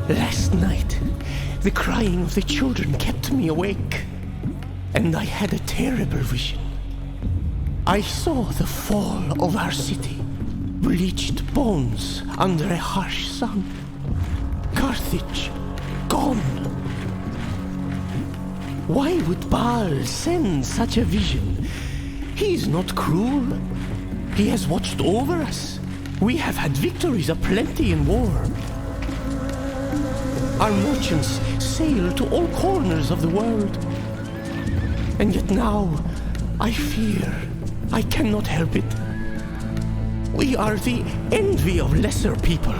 Last night, the crying of the children kept me awake, and I had a terrible vision. I saw the fall of our city, bleached bones under a harsh sun. Carthage, gone. Why would Baal send such a vision? He is not cruel. He has watched over us. We have had victories aplenty in war. Our merchants sail to all corners of the world. And yet now, I fear I cannot help it. We are the envy of lesser people.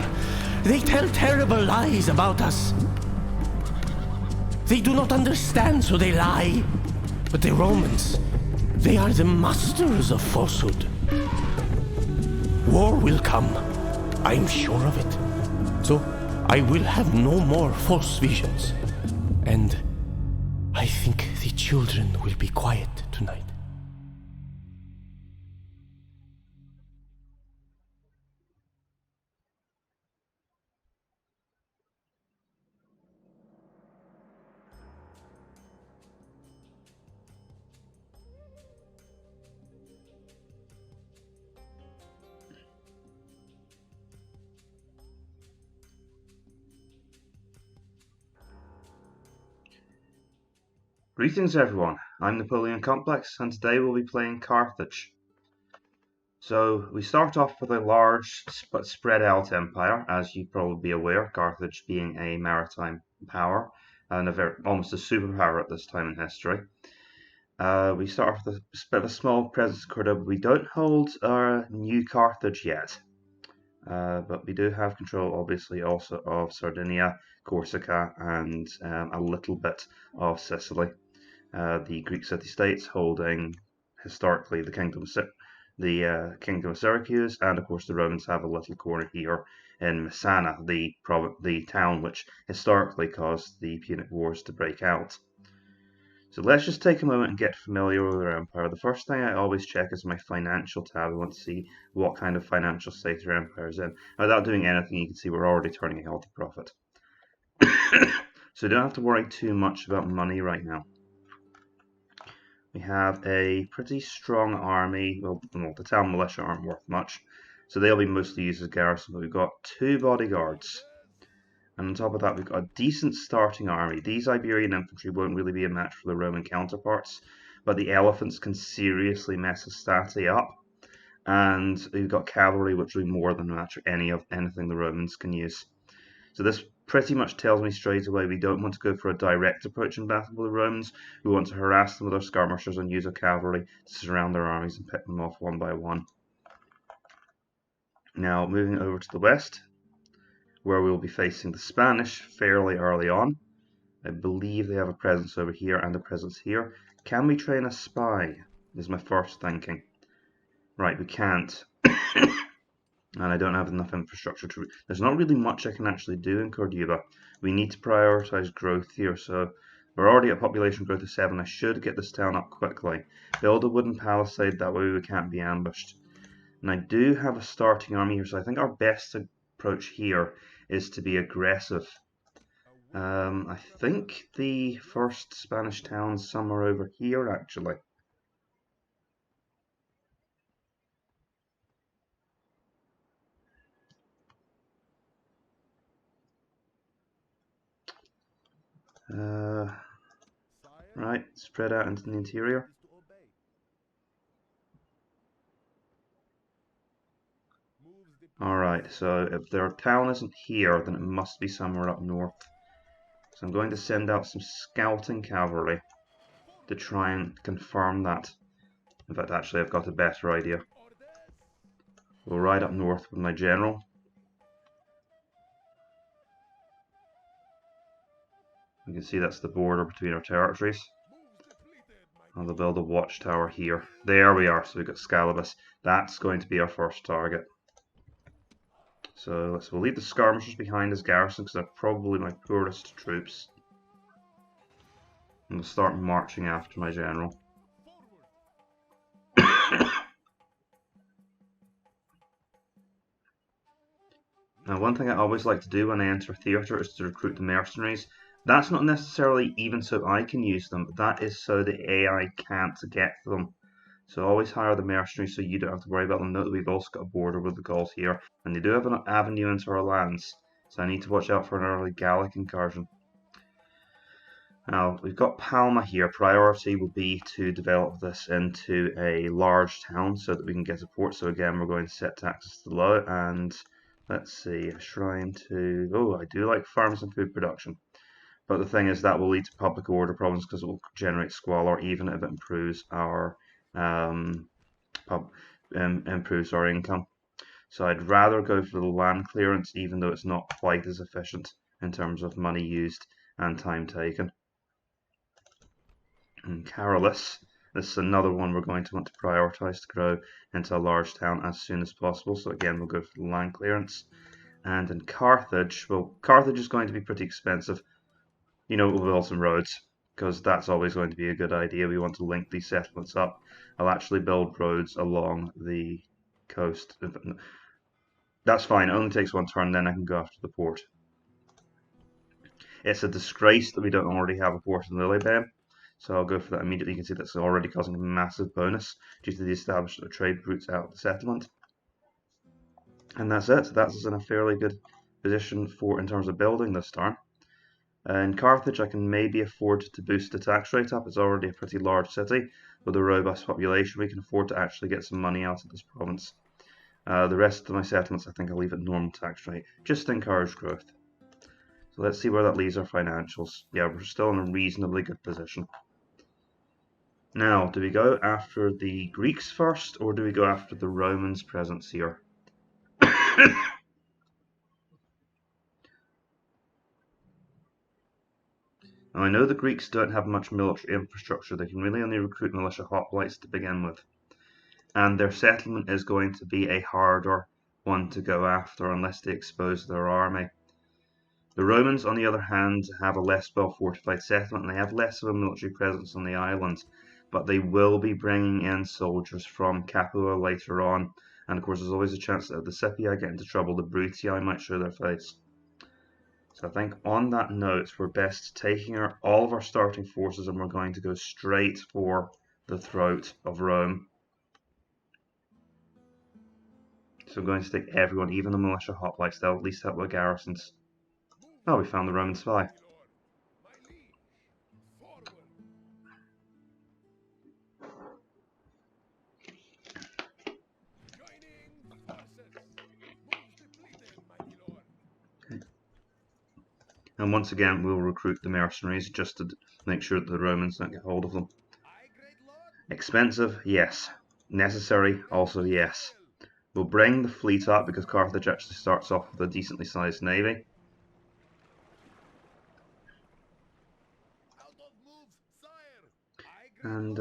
They tell terrible lies about us. They do not understand, so they lie. But the Romans, they are the masters of falsehood. War will come. I'm sure of it. So I will have no more false visions. And I think the children will be quiet tonight. Greetings everyone, I'm Napoleon Complex and today we'll be playing Carthage. So we start off with a large but spread out empire, as you'd probably be aware, Carthage being a maritime power and almost a superpower at this time in history. We start off with a small presence in Cordoba. We don't hold our new Carthage yet, but we do have control obviously also of Sardinia, Corsica and a little bit of Sicily. The Greek city-states holding historically the kingdom of Syracuse, and of course the Romans have a little corner here in Messana, the town which historically caused the Punic Wars to break out. So let's just take a moment and get familiar with our empire. The first thing I always check is my financial tab. I want to see what kind of financial state our empire is in. Without doing anything, you can see we're already turning a healthy profit. So you don't have to worry too much about money right now. We have a pretty strong army. Well, the town militia aren't worth much, so they'll be mostly used as garrison, but we've got 2 bodyguards. And on top of that, we've got a decent starting army. These Iberian infantry won't really be a match for the Roman counterparts, but the elephants can seriously mess a statty up. And we've got cavalry, which will be more than a match for anything the Romans can use. So this pretty much tells me straight away we don't want to go for a direct approach in battle with the Romans. We want to harass them with our skirmishers and use our cavalry to surround their armies and pick them off one by one. Now moving over to the west, where we'll be facing the Spanish fairly early on. I believe they have a presence over here and a presence here. Can we train a spy? Is my first thinking. Right, we can't. And I don't have enough infrastructure to... There's not really much I can actually do in Cordoba. We need to prioritize growth here, so we're already at population growth of 7. I should get this town up quickly. Build a wooden palisade, that way we can't be ambushed. And I do have a starting army here, so I think our best approach here is to be aggressive. I think the first Spanish town's somewhere over here, actually. Right, spread out into the interior. Alright, so if their town isn't here, then it must be somewhere up north. So I'm going to send out some scouting cavalry to try and confirm that. In fact, actually, I've got a better idea. We'll ride up north with my general. You can see that's the border between our territories. And they'll build a watchtower here. There we are, so we've got Scalabus. That's going to be our first target. So we'll leave the skirmishers behind as garrison, because they're probably my poorest troops. And we'll start marching after my general. Now, one thing I always like to do when I enter a theatre is to recruit the mercenaries. That's not necessarily even so I can use them, that is so the AI can't get them. So always hire the mercenaries so you don't have to worry about them. Note that we've also got a border with the Gauls here, and they do have an avenue into our lands, so I need to watch out for an early Gallic incursion. Now, we've got Palma here. Priority will be to develop this into a large town so that we can get a port. So again, we're going to set taxes to low, and let's see, a shrine to... Oh, I do like farms and food production. But the thing is that will lead to public order problems because it will generate squalor even if it improves our improves our income. So I'd rather go for the land clearance even though it's not quite as efficient in terms of money used and time taken. And Carolus, this is another one we're going to want to prioritize to grow into a large town as soon as possible. So again, we'll go for the land clearance. And in Carthage, well, Carthage is going to be pretty expensive. You know, we'll build some roads because that's always going to be a good idea. We want to link these settlements up. I'll actually build roads along the coast. That's fine, it only takes one turn, then I can go after the port. It's a disgrace that we don't already have a port in Lilybem. So I'll go for that immediately. You can see that's already causing a massive bonus due to the establishment of trade routes out of the settlement. And that's it. That's us in a fairly good position for in terms of building this turn. In Carthage, I can maybe afford to boost the tax rate up. It's already a pretty large city with a robust population. We can afford to actually get some money out of this province. The rest of my settlements, I think I'll leave at normal tax rate, just to encourage growth. So let's see where that leaves our financials. Yeah, we're still in a reasonably good position. Now, do we go after the Greeks first, or do we go after the Romans' presence here? Now, I know the Greeks don't have much military infrastructure. They can really only recruit militia hoplites to begin with. And their settlement is going to be a harder one to go after unless they expose their army. The Romans, on the other hand, have a less well-fortified settlement, and they have less of a military presence on the island, but they will be bringing in soldiers from Capua later on, and of course there's always a chance that if the Scipii get into trouble, the Brutii might show their face. So I think on that note, we're best taking all of our starting forces and we're going to go straight for the throat of Rome. So we're going to take everyone, even the militia hoplites. They'll at least help with garrisons. Oh, we found the Roman spy. Okay. And once again, we'll recruit the mercenaries just to make sure that the Romans don't get hold of them. Expensive? Yes. Necessary? Also yes. We'll bring the fleet up because Carthage actually starts off with a decently sized navy. And,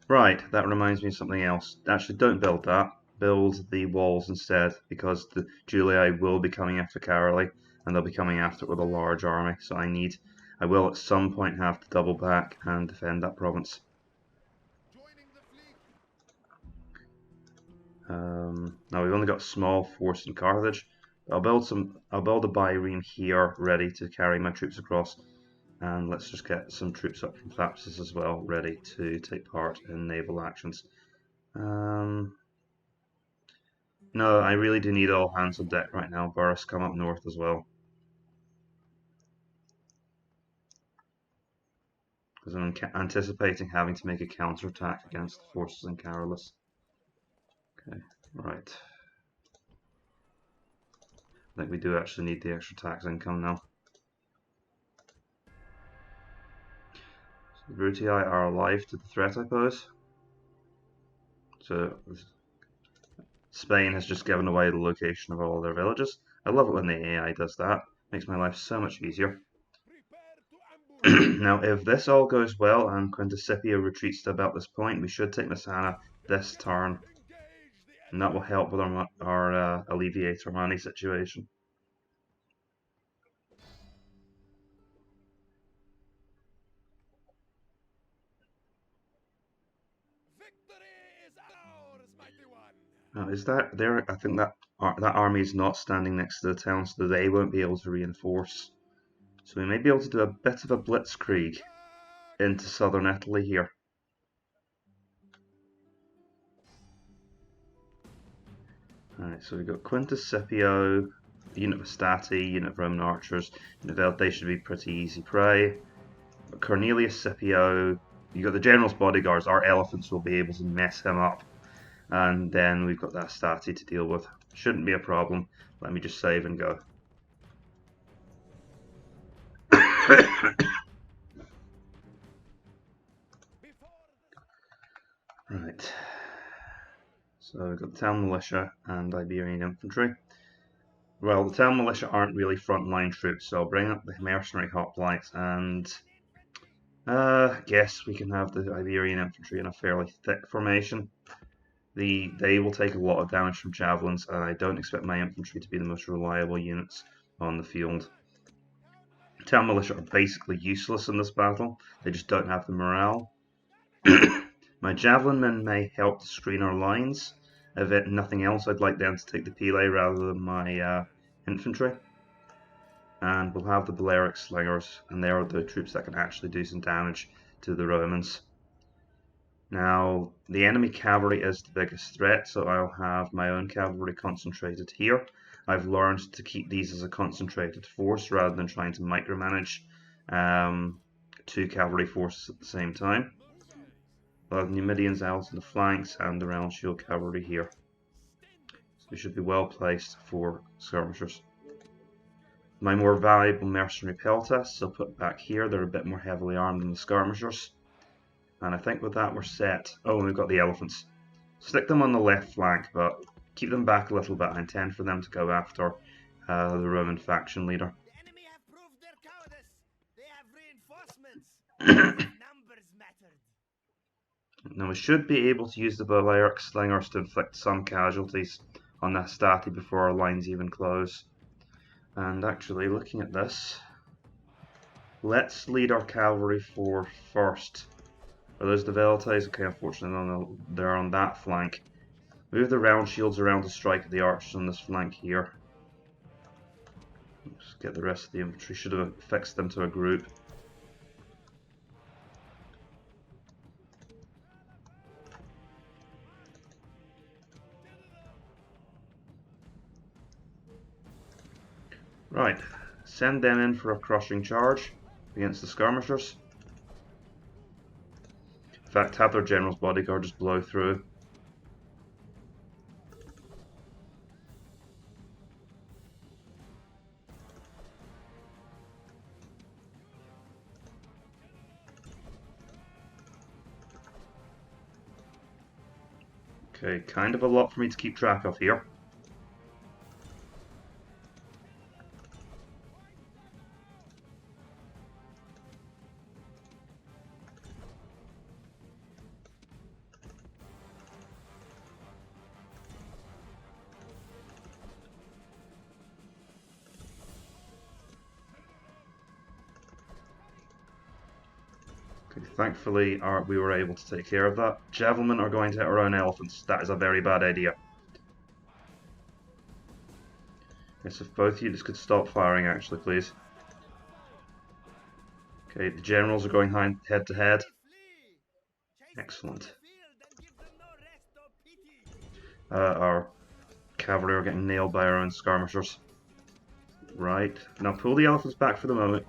right, that reminds me of something else. Actually, don't build that. Build the walls instead, because the Julii will be coming after Caroly, and they'll be coming after it with a large army. So I will at some point have to double back and defend that province. Now we've only got a small force in Carthage. I'll build a byreme here ready to carry my troops across. And let's just get some troops up from Thapsus as well, ready to take part in naval actions. No, I really do need all hands on deck right now. Burrus, come up north as well. Because I'm anticipating having to make a counterattack against the forces in Carolus. Okay, right. I think we do actually need the extra tax income now. The Brutii are alive to the threat I pose. So Spain has just given away the location of all their villages. I love it when the AI does that. Makes my life so much easier. Now, if this all goes well and Quintus Scipio retreats to about this point, we should take Messana this turn. And that will help with our alleviate our money situation. Now, is that there? I think that that army is not standing next to the town, so they won't be able to reinforce. So we may be able to do a bit of a blitzkrieg into southern Italy here. Alright, so we've got Quintus Scipio, unit of Stati, unit of Roman archers, they should be pretty easy prey. But Cornelius Scipio, you've got the general's bodyguards, our elephants will be able to mess him up. And then we've got that Stati to deal with. Shouldn't be a problem. Let me just save and go. Right. So we've got the town militia and Iberian infantry. Well, the town militia aren't really frontline troops, so I'll bring up the mercenary hoplites and guess we can have the Iberian infantry in a fairly thick formation. They will take a lot of damage from javelins, and I don't expect my infantry to be the most reliable units on the field. Town militia are basically useless in this battle. They just don't have the morale. My javelin men may help to screen our lines. If nothing else, I'd like them to take the pila rather than my infantry. And we'll have the Balearic slingers, and they are the troops that can actually do some damage to the Romans. Now, the enemy cavalry is the biggest threat, so I'll have my own cavalry concentrated here. I've learned to keep these as a concentrated force rather than trying to micromanage two cavalry forces at the same time. I'll have Numidians out on the flanks and the round shield cavalry here. So we should be well placed for skirmishers. My more valuable mercenary peltasts I'll put back here. They're a bit more heavily armed than the skirmishers. And I think with that we're set. Oh, and we've got the elephants. Stick them on the left flank, but keep them back a little bit. I intend for them to go after the Roman faction leader. The enemy have proved their cowardice. They have reinforcements. Numbers mattered. Now we should be able to use the Balearic slingers to inflict some casualties on the Stati before our lines even close. And actually, looking at this, let's lead our cavalry forward first. Are those the Velites? Okay, unfortunately they're on that flank. Move the round shields around to strike at the archers on this flank here. Let's get the rest of the infantry. Should have fixed them to a group. Right, send them in for a crushing charge against the skirmishers. In fact, have their general's bodyguard just blow through. Okay, kind of a lot for me to keep track of here. Thankfully, we were able to take care of that. Javelin are going to hit our own elephants. That is a very bad idea. Yes, if both units could stop firing, actually, please. Okay, the generals are going head to head. Excellent. Our cavalry are getting nailed by our own skirmishers. Right, now pull the elephants back for the moment.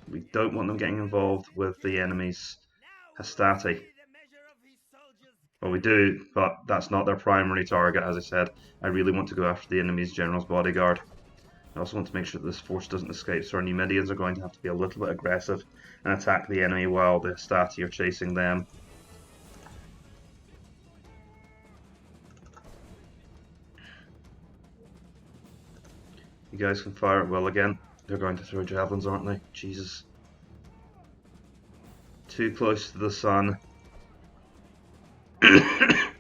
We don't want them getting involved with the enemy's Hastati. Well, we do, but that's not their primary target, as I said. I really want to go after the enemy's general's bodyguard. I also want to make sure that this force doesn't escape, so our Numidians are going to have to be a little bit aggressive and attack the enemy while the Hastati are chasing them. You guys can fire at will again. They're going to throw javelins, aren't they? Jesus. Too close to the sun. Now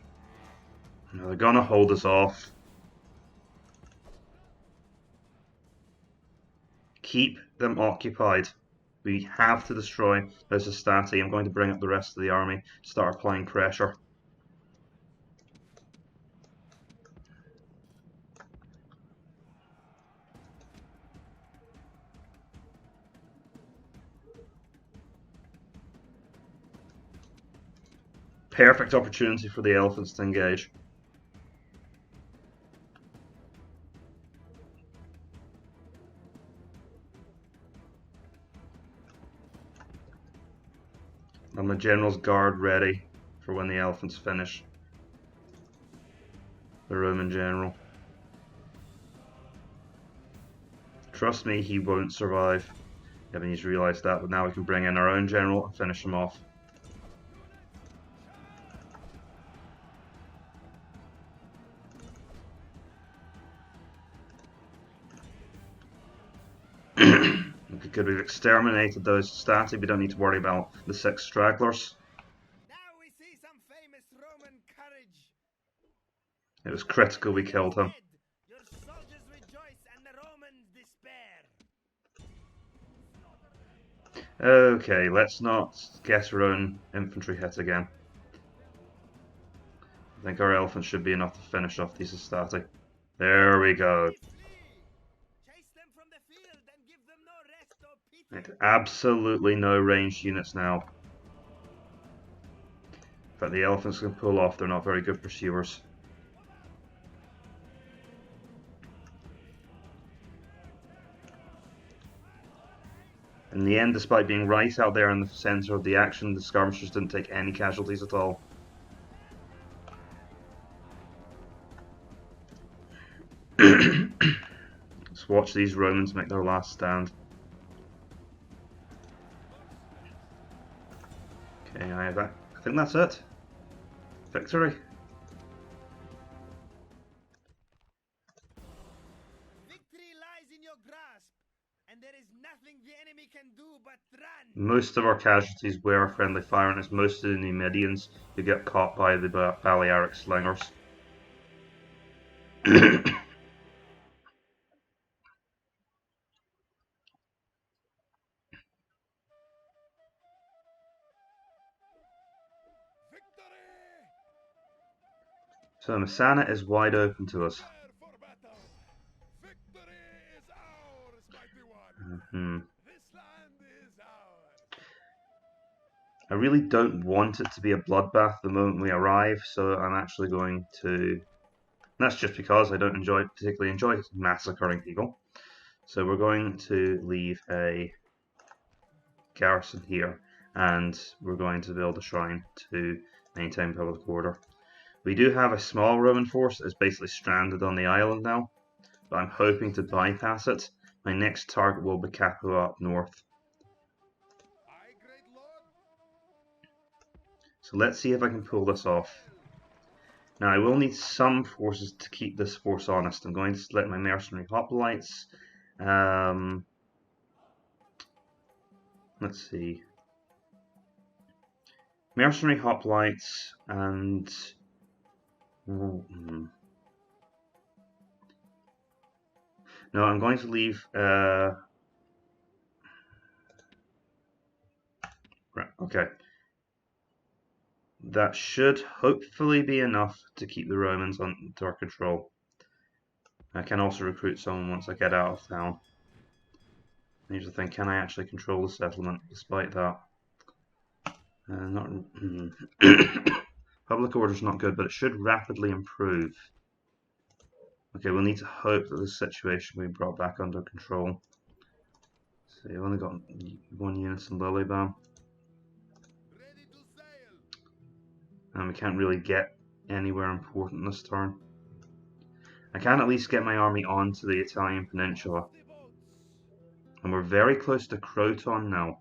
they're gonna hold us off. Keep them occupied. We have to destroy those Hastati. I'm going to bring up the rest of the army to start applying pressure. Perfect opportunity for the elephants to engage. And the general's guard ready for when the elephants finish. The Roman general. Trust me, he won't survive. I mean, he's realised that, but now we can bring in our own general and finish him off. Okay, good, we've exterminated those stati. We don't need to worry about the 6 stragglers. Now we see some famous Roman courage. It was critical we killed him. Your soldiers rejoice and the Romans despair. Okay, let's not get our own infantry hit again. I think our elephants should be enough to finish off these stati. There we go. Chase them from the field and give them no rest or pity. Right, absolutely no ranged units now. But the elephants can pull off, they're not very good pursuers. In the end, despite being right out there in the centre of the action, the skirmishers didn't take any casualties at all. Let's watch these Romans make their last stand. Okay, I think that's it. Victory. Victory lies in your grasp, and there is nothing the enemy can do but run. Most of our casualties were friendly fire, and it's mostly the Numidians who get caught by the Balearic slingers. So Messana is wide open to us. I really don't want it to be a bloodbath the moment we arrive, so I'm actually going to... That's just because I don't particularly enjoy massacring people. So we're going to leave a garrison here, and we're going to build a shrine to maintain public order. We do have a small Roman force that is basically stranded on the island now, but I'm hoping to bypass it. My next target will be Capua up north. So let's see if I can pull this off. Now I will need some forces to keep this force honest. I'm going to select my mercenary hoplites. Let's see. Mercenary hoplites and... No, I'm going to leave... Right, okay. That should hopefully be enough to keep the Romans under our control. I can also recruit someone once I get out of town. Here's the thing, can I actually control the settlement despite that? Not Public order's not good, but it should rapidly improve. Okay, we'll need to hope that this situation will be brought back under control. So you've only got 1 unit in Lilybam. And we can't really get anywhere important this turn. I can at least get my army onto the Italian peninsula. And we're very close to Croton now.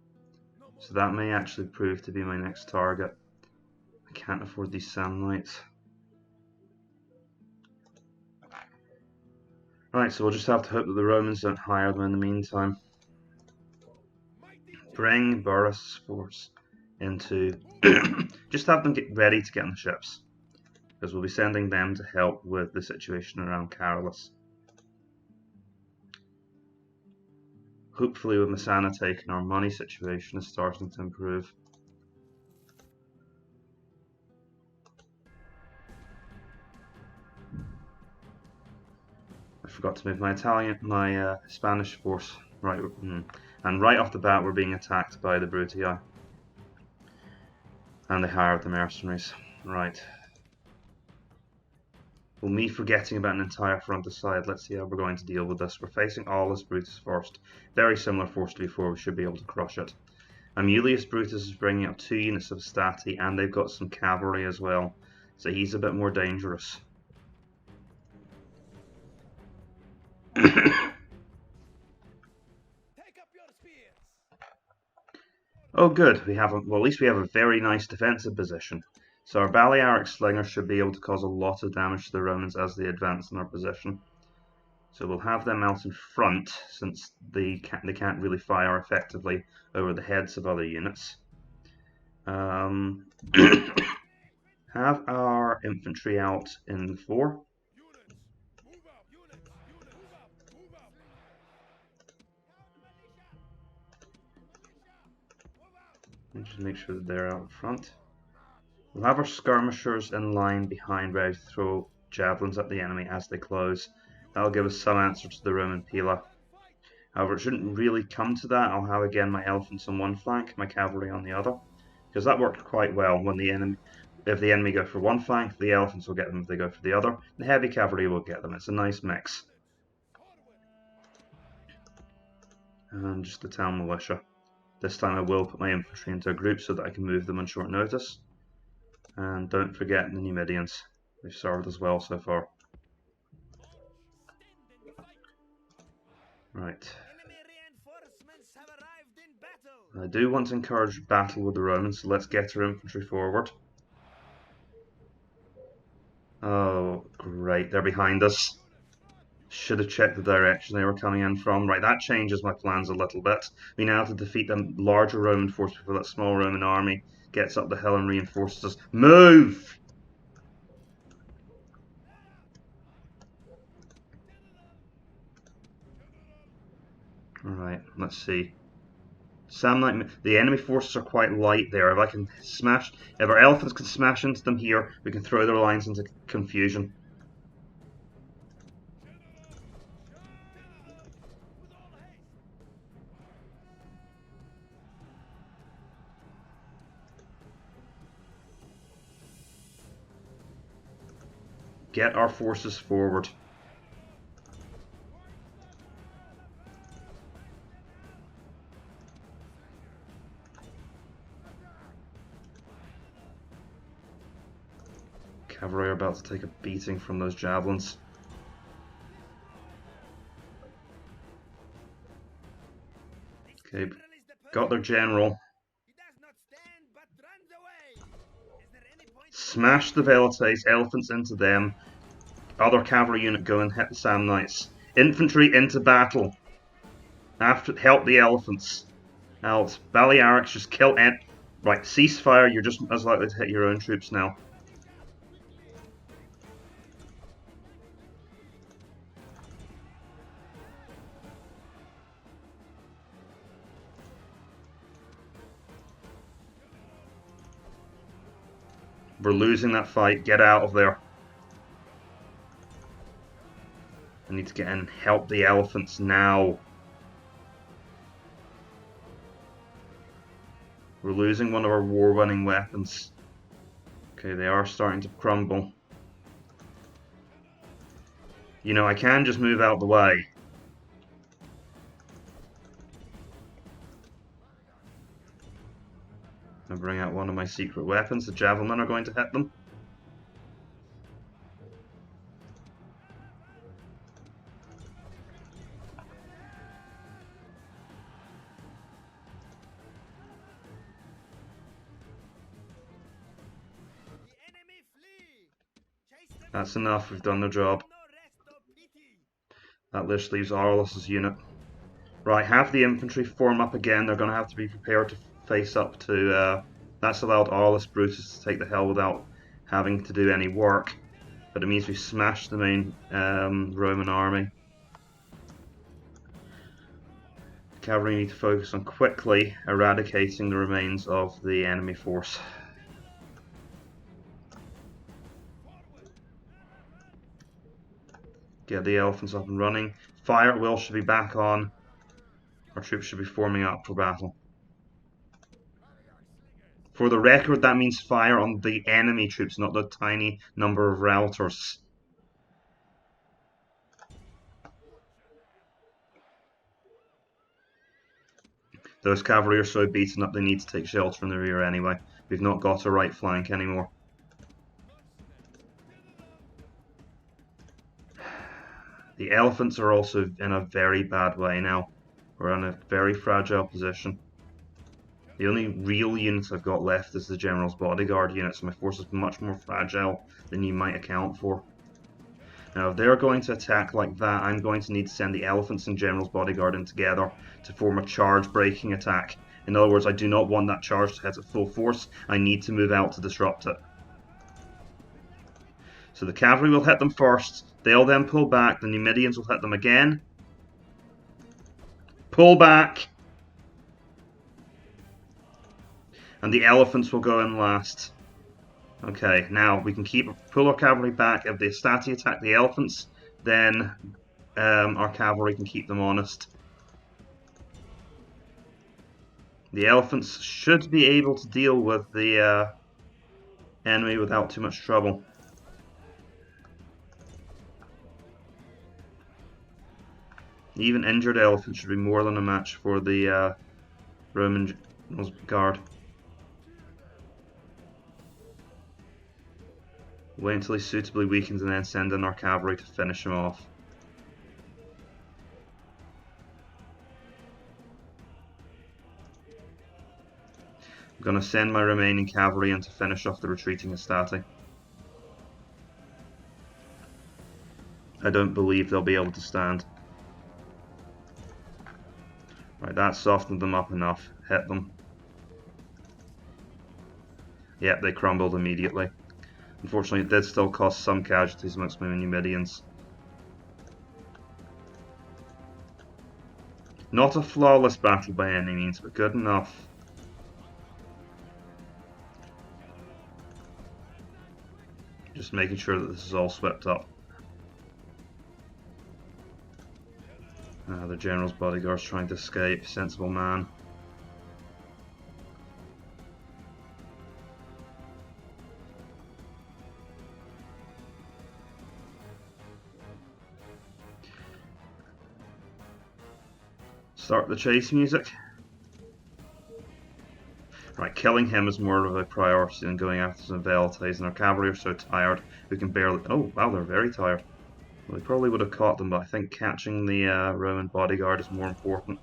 So that may actually prove to be my next target. I can't afford these Samnites. Right, so we'll just have to hope that the Romans don't hire them in the meantime. Bring Burrus' force into... just have them get ready to get on the ships. Because we'll be sending them to help with the situation around Carolus. Hopefully with Messana taken, our money situation is starting to improve. I forgot to move my Spanish force right, and right off the bat we're being attacked by the Brutii. And they hired the mercenaries. Right. Well, me forgetting about an entire front aside, let's see how we're going to deal with this. We're facing Aulus Brutus first. Very similar force to before, we should be able to crush it. Amulius Brutus is bringing up 2 units of stati, and they've got some cavalry as well. So he's a bit more dangerous. Take up your spears. Oh good, we have a, well, at least we have a very nice defensive position. So our Balearic slingers should be able to cause a lot of damage to the Romans as they advance in our position. So we'll have them out in front, since they can't really fire effectively over the heads of other units. Have our infantry out in the fore. And just make sure that they're out in front. We'll have our skirmishers in line behind, ready to throw javelins at the enemy as they close. That'll give us some answer to the Roman pila. However, it shouldn't really come to that. I'll have again my elephants on one flank, my cavalry on the other, because that worked quite well. When the enemy, if the enemy go for one flank, the elephants will get them. If they go for the other, the heavy cavalry will get them. It's a nice mix. And just the town militia. This time I will put my infantry into a group so that I can move them on short notice. And don't forget the Numidians. They've served us well so far. Right. Enemy reinforcements have arrived in battle. I do want to encourage battle with the Romans, so let's get our infantry forward. Oh, great, they're behind us. Should have checked the direction they were coming in from. Right, that changes my plans a little bit. We now have to defeat the larger Roman force before that small Roman army gets up the hill and reinforces us. Move! Alright, let's see. The enemy forces are quite light there. If our elephants can smash into them here, we can throw their lines into confusion. Get our forces forward. Cavalry are about to take a beating from those javelins. Okay, got their general. He does not stand but runs away. Is there any point? Smash the Velites, elephants into them. Other cavalry unit go and hit the Samnites. Infantry into battle. Help the elephants out. Balearics just kill right, ceasefire, you're just as likely to hit your own troops now. We're losing that fight. Get out of there. I need to get in and help the elephants now. We're losing one of our war-winning weapons. Okay, they are starting to crumble. You know, I can just move out the way. I'll bring out one of my secret weapons. The javelin are going to hit them. That's enough, we've done the job. That list leaves Aulus' unit. Right, have the infantry form up again. They're going to have to be prepared to face up to... that's allowed Aulus Brutus to take the hill without having to do any work. But it means we smashed the main Roman army. The cavalry need to focus on quickly eradicating the remains of the enemy force. Get the elephants up and running. Fire at will should be back on. Our troops should be forming up for battle. For the record, that means fire on the enemy troops, not the tiny number of routers. Those cavalry are so beaten up they need to take shelter in the rear anyway. We've not got a right flank anymore. The elephants are also in a very bad way now. We're in a very fragile position. The only real units I've got left is the General's Bodyguard units. My force is much more fragile than you might account for. Now, if they're going to attack like that, I'm going to need to send the elephants and General's Bodyguard in together to form a charge-breaking attack. In other words, I do not want that charge to hit at full force. I need to move out to disrupt it. So the cavalry will hit them first. They'll then pull back. The Numidians will hit them again. Pull back. And the elephants will go in last. Okay, now we can pull our cavalry back. If the Stati attack the elephants, then our cavalry can keep them honest. The elephants should be able to deal with the enemy without too much trouble. Even injured elephants should be more than a match for the Roman guard. Wait until he's suitably weakened and then send in our cavalry to finish him off. I'm going to send my remaining cavalry in to finish off the retreating Astati. I don't believe they'll be able to stand. Right, that softened them up enough. Hit them. Yep, they crumbled immediately. Unfortunately, it did still cost some casualties amongst my Numidians. Not a flawless battle by any means, but good enough. Just making sure that this is all swept up. The General's Bodyguard's trying to escape. Sensible man. Start the chase music. Right, killing him is more of a priority than going after some Velites, and our cavalry are so tired we can barely... Oh, wow, they're very tired. Well, we probably would have caught them, but I think catching the Roman bodyguard is more important.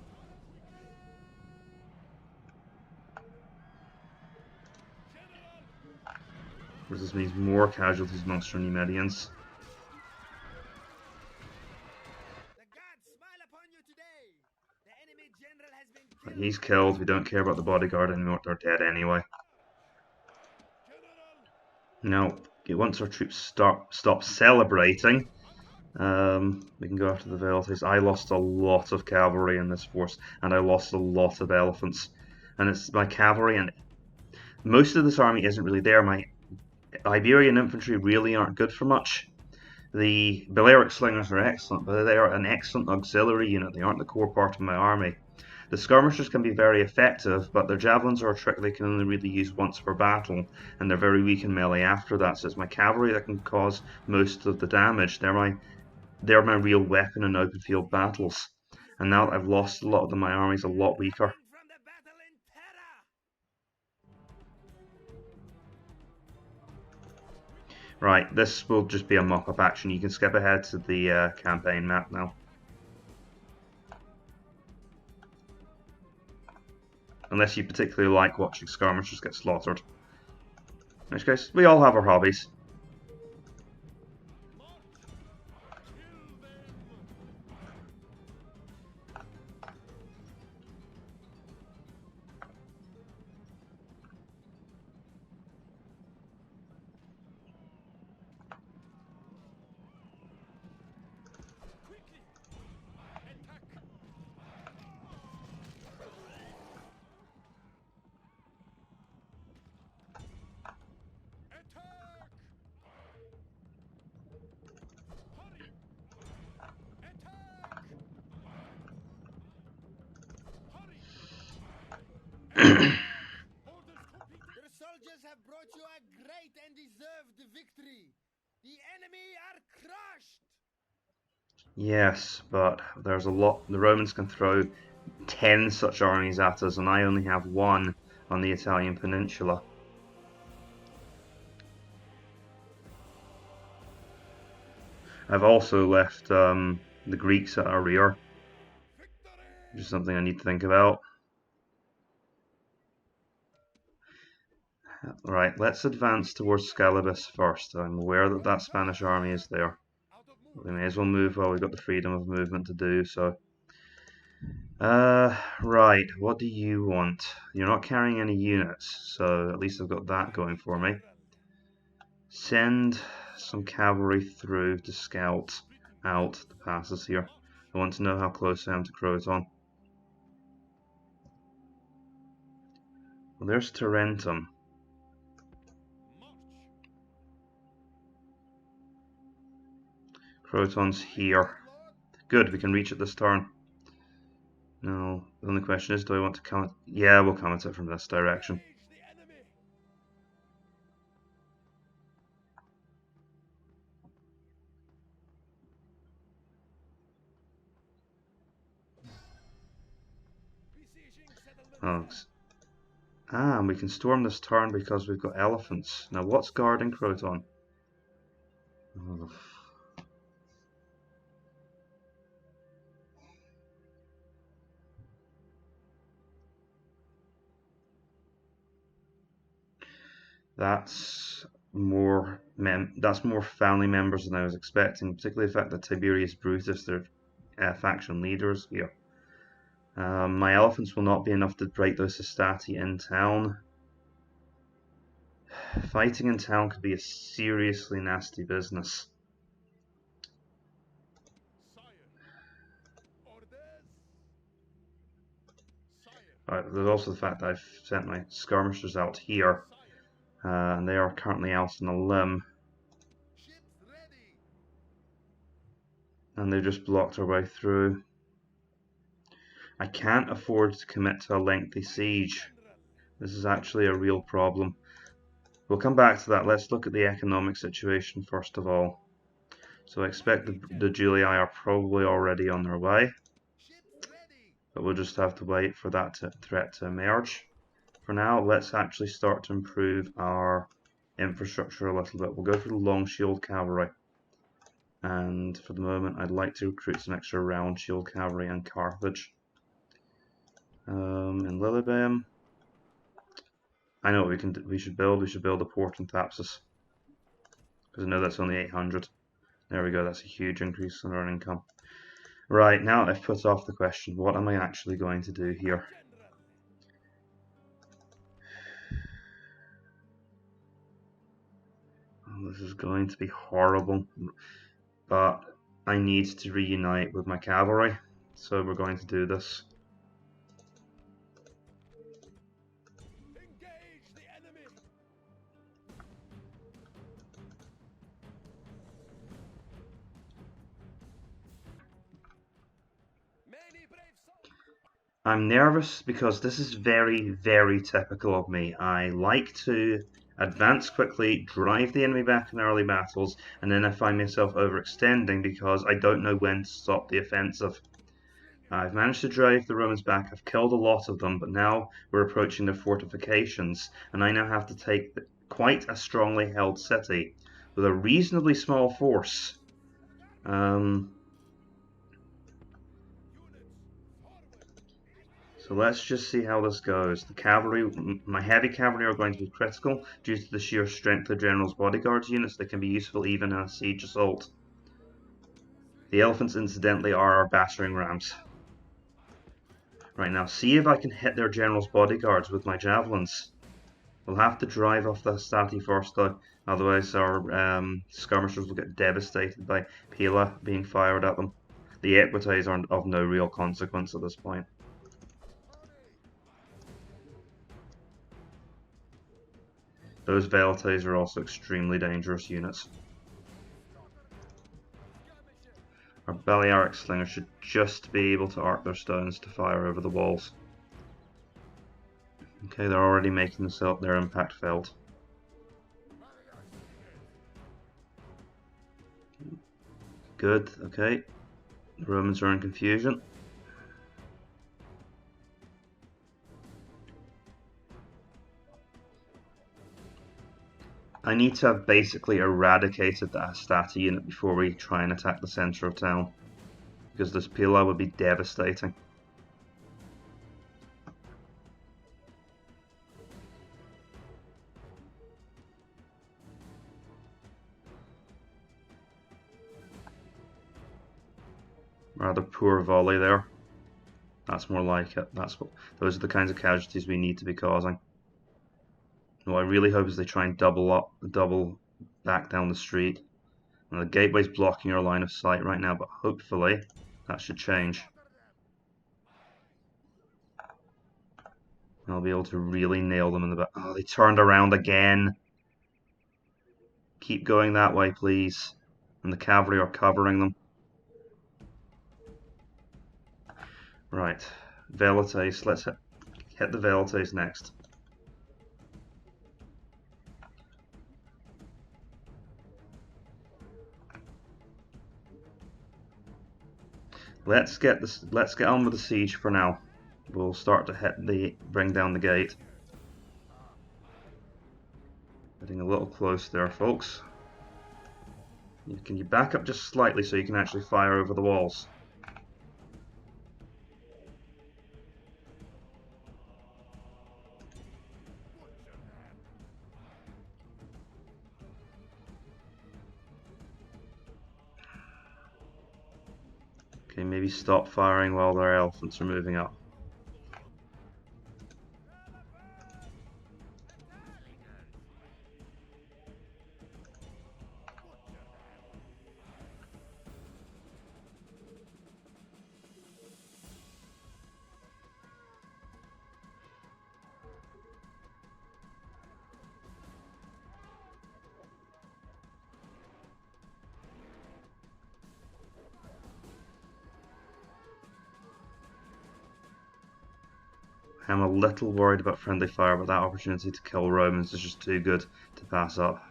This means more casualties amongst our Numidians. He's killed. We don't care about the bodyguard anymore. They're dead anyway. Now, once our troops stop celebrating, we can go after the Velites. I lost a lot of cavalry in this force, and I lost a lot of elephants. And it's my cavalry, and most of this army isn't really there. My Iberian infantry really aren't good for much. The Balearic slingers are excellent, but they are an excellent auxiliary unit. They aren't the core part of my army. The skirmishers can be very effective, but their javelins are a trick they can only really use once per battle, and they're very weak in melee after that. So it's my cavalry that can cause most of the damage. They're my real weapon in open field battles. And now that I've lost a lot of them, my army's a lot weaker. Right, this will just be a mock-up action. You can skip ahead to the campaign map now. Unless you particularly like watching skirmishers get slaughtered. In which case, we all have our hobbies. The enemy are crushed. Yes, but there's a lot. The Romans can throw 10 such armies at us, and I only have one on the Italian peninsula. I've also left the Greeks at our rear, which is something I need to think about. Right, let's advance towards Scalabus first. I'm aware that that Spanish army is there. We may as well move while we've got the freedom of movement to do so. Right, what do you want? You're not carrying any units, so at least I've got that going for me. Send some cavalry through to scout out the passes here. I want to know how close I am to Croton. Well, there's Tarentum. Croton's here. Good, we can reach it this turn. Now, the only question is, do I want to come? Yeah, we'll come at it from this direction. Oh, and we can storm this turn because we've got elephants. Now, what's guarding Croton? Oh. That's more family members than I was expecting, particularly the fact that Tiberius Brutus, their faction leaders here. My elephants will not be enough to break those Hastati in town. Fighting in town could be a seriously nasty business. There's also the fact that I've sent my skirmishers out here, and they are currently out on a limb. And they just blocked our way through. I can't afford to commit to a lengthy siege. This is actually a real problem. We'll come back to that. Let's look at the economic situation first of all. So I expect the Julii are probably already on their way. But we'll just have to wait for that threat to emerge. For now, let's actually start to improve our infrastructure a little bit. We'll go for the long shield cavalry. And for the moment, I'd like to recruit some extra round shield cavalry in Carthage. In Lilybaeum, I know what we should build. We should build a port in Thapsus, because I know that's only 800. There we go. That's a huge increase in our income. Right, now I've put off the question, what am I actually going to do here? Oh, this is going to be horrible, but I need to reunite with my cavalry, so we're going to do this. I'm nervous because this is very, very typical of me. I like to advance quickly, drive the enemy back in early battles, and then I find myself overextending because I don't know when to stop the offensive. I've managed to drive the Romans back, I've killed a lot of them, but now we're approaching their fortifications, and I now have to take quite a strongly held city with a reasonably small force. So let's just see how this goes. The cavalry, my heavy cavalry are going to be critical due to the sheer strength of General's bodyguards units. They can be useful even in a siege assault. The elephants, incidentally, are our battering rams. Right, now see if I can hit their General's bodyguards with my javelins. We'll have to drive off the Hastati first though, otherwise our skirmishers will get devastated by pila being fired at them. The equites are of no real consequence at this point. Those velites are also extremely dangerous units. Our Balearic slingers should just be able to arc their stones to fire over the walls. Okay, they're already making their impact felt. Good, okay. The Romans are in confusion. I need to have basically eradicated the Hastati unit before we try and attack the centre of town, because this pila would be devastating. Rather poor volley there. That's more like it. Those are the kinds of casualties we need to be causing. What I really hope is they try and double back down the street. And the gateway's blocking our line of sight right now, but hopefully that should change. I'll be able to really nail them in the back. Oh, they turned around again. Keep going that way, please. And the cavalry are covering them. Right, Velites. Let's hit the Velites next. Let's get on with the siege for now. We'll start to bring down the gate. Getting a little close there, folks. Can you back up just slightly so you can actually fire over the walls? Okay, maybe stop firing while their elephants are moving up. I'm a little worried about friendly fire, but that opportunity to kill Romans is just too good to pass up.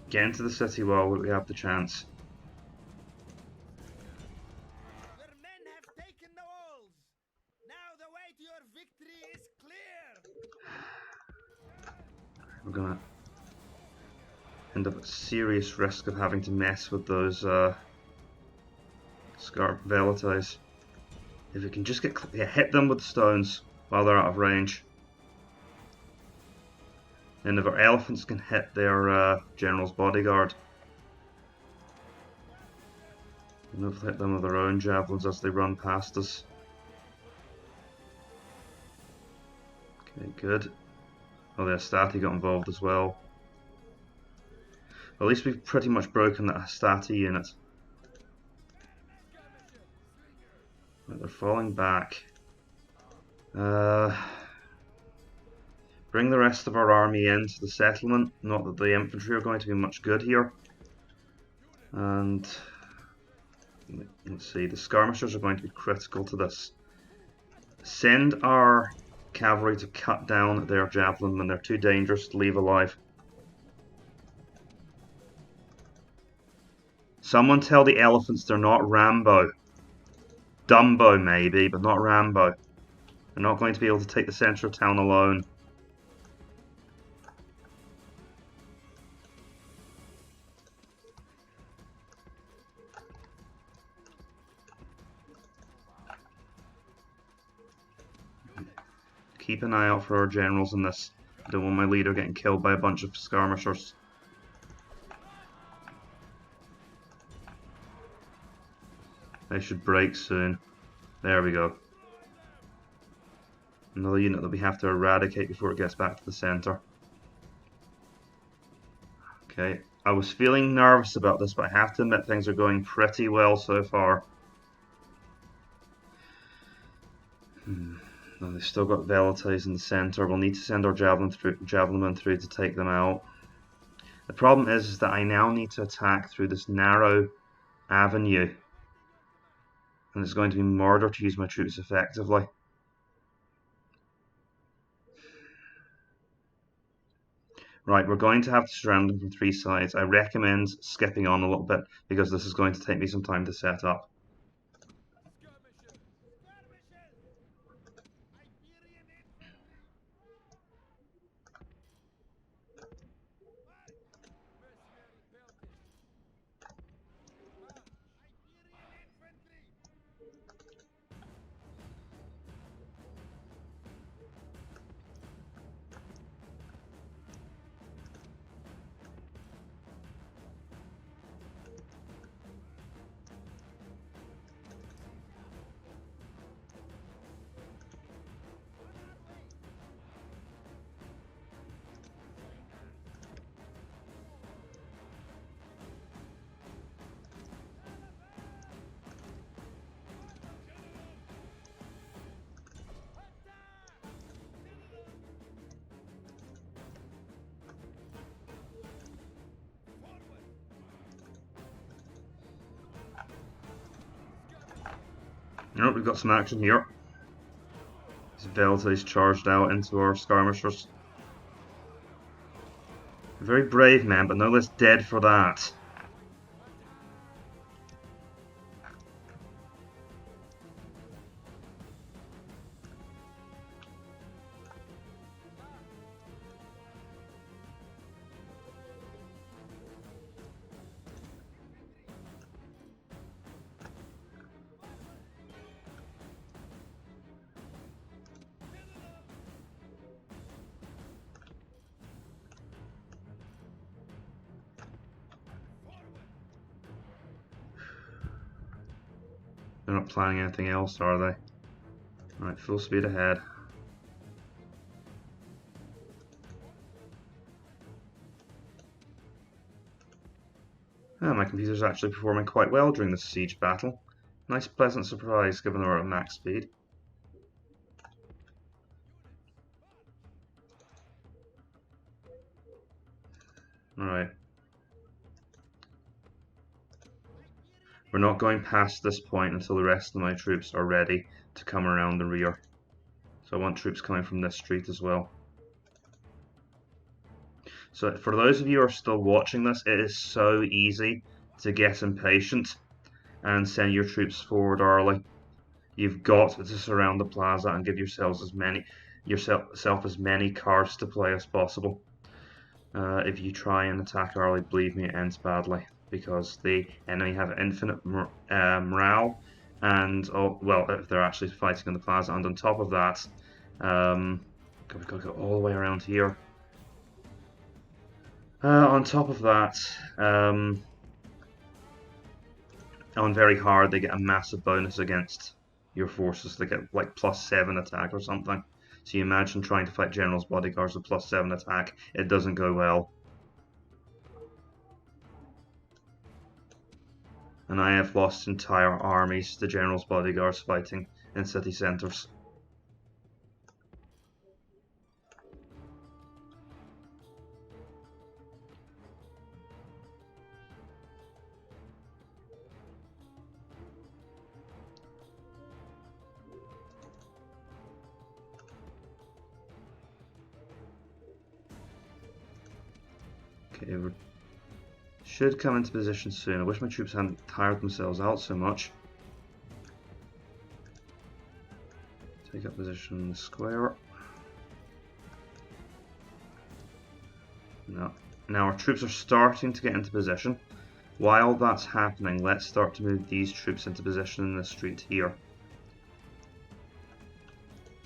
Get into the city while we have the chance. Your men have taken the walls. Now the way to your victory is clear. We're gonna end up at serious risk of having to mess with those Scarp Velites. If we can just hit them with stones while they're out of range. And if our elephants can hit their general's bodyguard. And we'll hit them with their own javelins as they run past us. Okay, good. Oh, the Hastati got involved as well. At least we've pretty much broken that Hastati unit. Right, they're falling back. Bring the rest of our army into the settlement. Not that the infantry are going to be much good here. And let's see, the skirmishers are going to be critical to this. Send our cavalry to cut down their javelin when they're too dangerous to leave alive. Someone tell the elephants they're not Rambo. Dumbo maybe, but not Rambo. They're not going to be able to take the centre of town alone. Keep an eye out for our generals in this. I don't want my leader getting killed by a bunch of skirmishers. They should break soon. There we go. Another unit that we have to eradicate before it gets back to the center. Okay, I was feeling nervous about this, but I have to admit things are going pretty well so far. No, they've still got velleties in the center. We'll need to send our javelinmen through to take them out. The problem is that I now need to attack through this narrow avenue. And it's going to be murder to use my troops effectively. Right, we're going to have to surround them from 3 sides. I recommend skipping on a little bit because this is going to take me some time to set up. Nope, we've got some action here. These velleties charged out into our skirmishers. Very brave men, but no less dead for that. They're not planning anything else, are they? Right, full speed ahead. My computer's actually performing quite well during this siege battle. Nice pleasant surprise given we're at max speed. Alright. We're not going past this point until the rest of my troops are ready to come around the rear. So I want troops coming from this street as well. So for those of you who are still watching this, it is so easy to get impatient and send your troops forward early. You've got to surround the plaza and give yourself as many cards to play as possible. If you try and attack early, believe me, it ends badly because the enemy have infinite morale, and well, if they're actually fighting on the plaza, and on top of that, we've got to go all the way around here. On top of that, on very hard, they get a massive bonus against your forces. They get like +7 attack or something. So you imagine trying to fight generals' bodyguards with +7 attack. It doesn't go well. And I have lost entire armies to generals' bodyguards fighting in city centres. Okay, we should come into position soon. I wish my troops hadn't tired themselves out so much. Take up position in the square. No. Now our troops are starting to get into position. While that's happening, let's start to move these troops into position in the street here.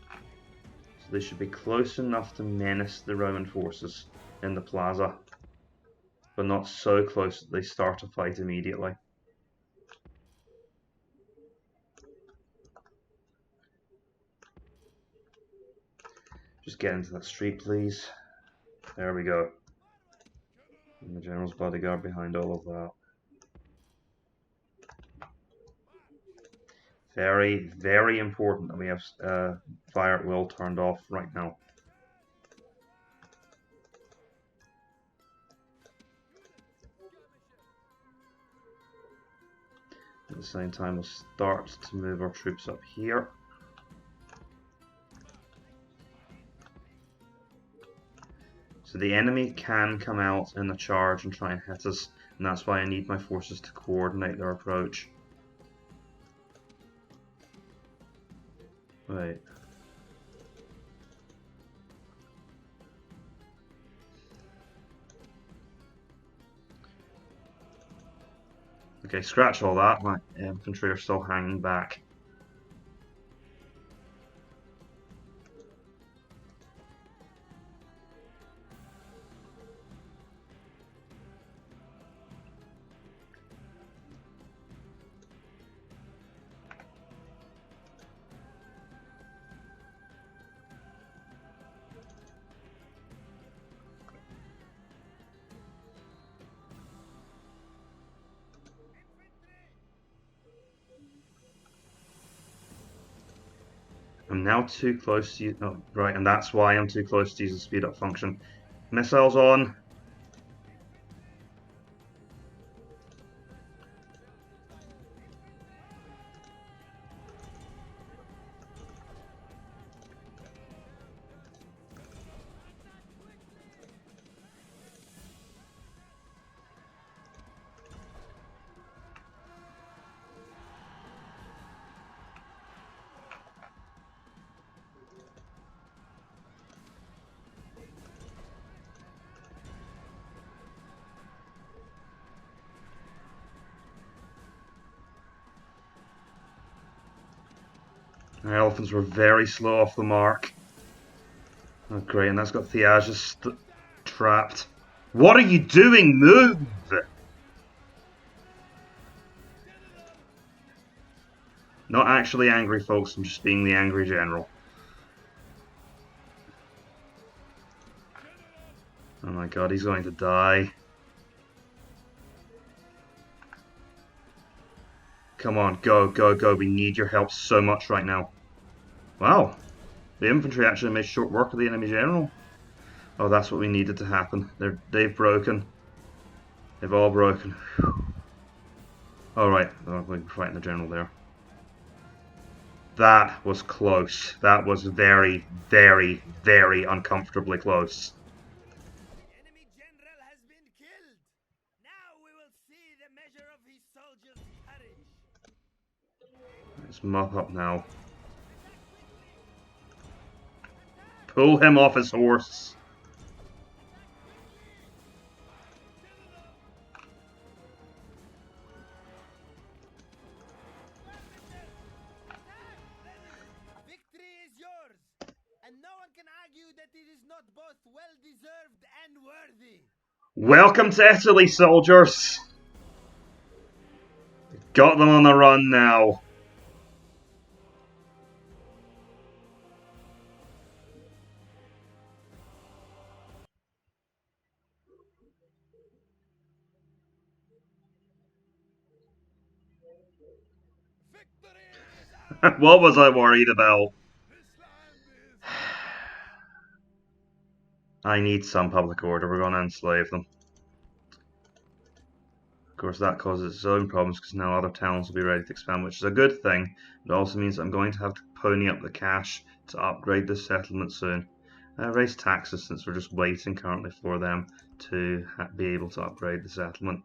So they should be close enough to menace the Roman forces in the plaza, but not so close that they start a fight immediately. Just get into that street, please. There we go. And the general's bodyguard behind all of that. Very, very important that we have fire at will turned off right now. At the same time, we'll start to move our troops up here. So the enemy can come out in the charge and try and hit us, and that's why I need my forces to coordinate their approach. Wait. Okay, scratch all that. My infantry are still hanging back. I'm now too close to use, oh, right, and that's why I'm too close to use the speed up function. Missiles on. The elephants were very slow off the mark. Oh, great, and that's got Theages trapped. What are you doing? Move! Not actually angry, folks. I'm just being the angry general. Oh my god, he's going to die. Come on, go, go, go. We need your help so much right now. Wow. The infantry actually made short work of the enemy general. Oh, that's what we needed to happen. They've broken. They've all broken. Alright, oh, we're fighting the general there. That was close. That was very, very, very uncomfortably close. The enemy general has been killed. Now we will see the measure of his soldiers' courage. Let's mop up now. Pull him off his horse. Victory is yours, and no one can argue that it is not both well-deserved and worthy. Welcome to Italy, soldiers. Got them on the run now. What was I worried about? I need some public order. We're going to enslave them. Of course, that causes its own problems because now other towns will be ready to expand, which is a good thing. It also means that I'm going to have to pony up the cash to upgrade this settlement soon. Raise taxes since we're just waiting currently for them to be able to upgrade the settlement.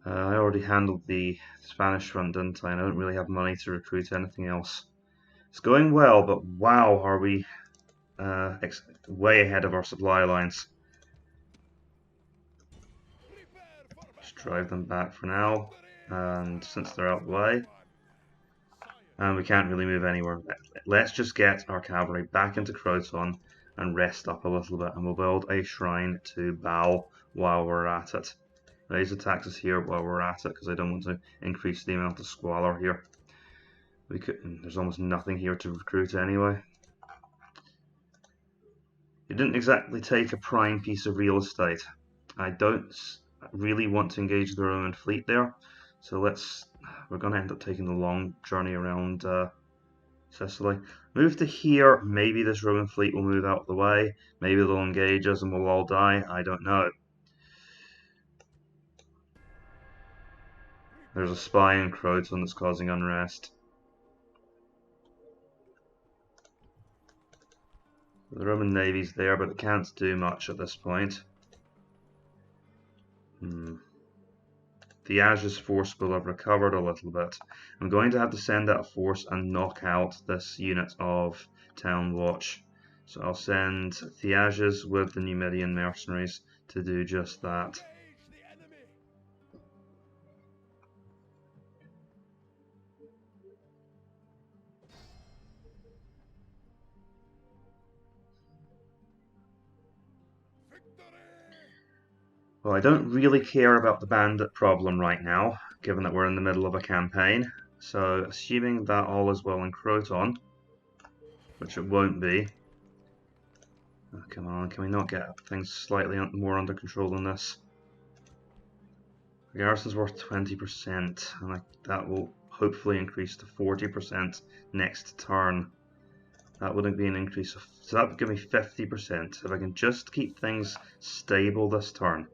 I already handled the Spanish front, didn't I? And I don't really have money to recruit anything else. It's going well, but wow, are we way ahead of our supply lines. Just drive them back for now, and since they're out of the way, and we can't really move anywhere. Let's just get our cavalry back into Croton and rest up a little bit, and we'll build a shrine to Baal while we're at it. Raise the taxes here while we're at it, because I don't want to increase the amount of squalor here. There's almost nothing here to recruit anyway. It didn't exactly take a prime piece of real estate. I don't really want to engage the Roman fleet there, so we're going to end up taking the long journey around Sicily. Move to here, maybe this Roman fleet will move out of the way, maybe they'll engage us and we'll all die, I don't know. There's a spy in Croton that's causing unrest. The Roman Navy's there, but it can't do much at this point. Thiage's force will have recovered a little bit. I'm going to have to send out a force and knock out this unit of Town Watch. So I'll send Thiage's with the Numidian mercenaries to do just that. Well, I don't really care about the bandit problem right now, given that we're in the middle of a campaign. So, assuming that all is well in Croton, which it won't be. Oh, come on, can we not get things slightly more under control than this? The garrison's worth 20%, and that will hopefully increase to 40% next turn. That would be an increase of, so that would give me 50%. If I can just keep things stable this turn.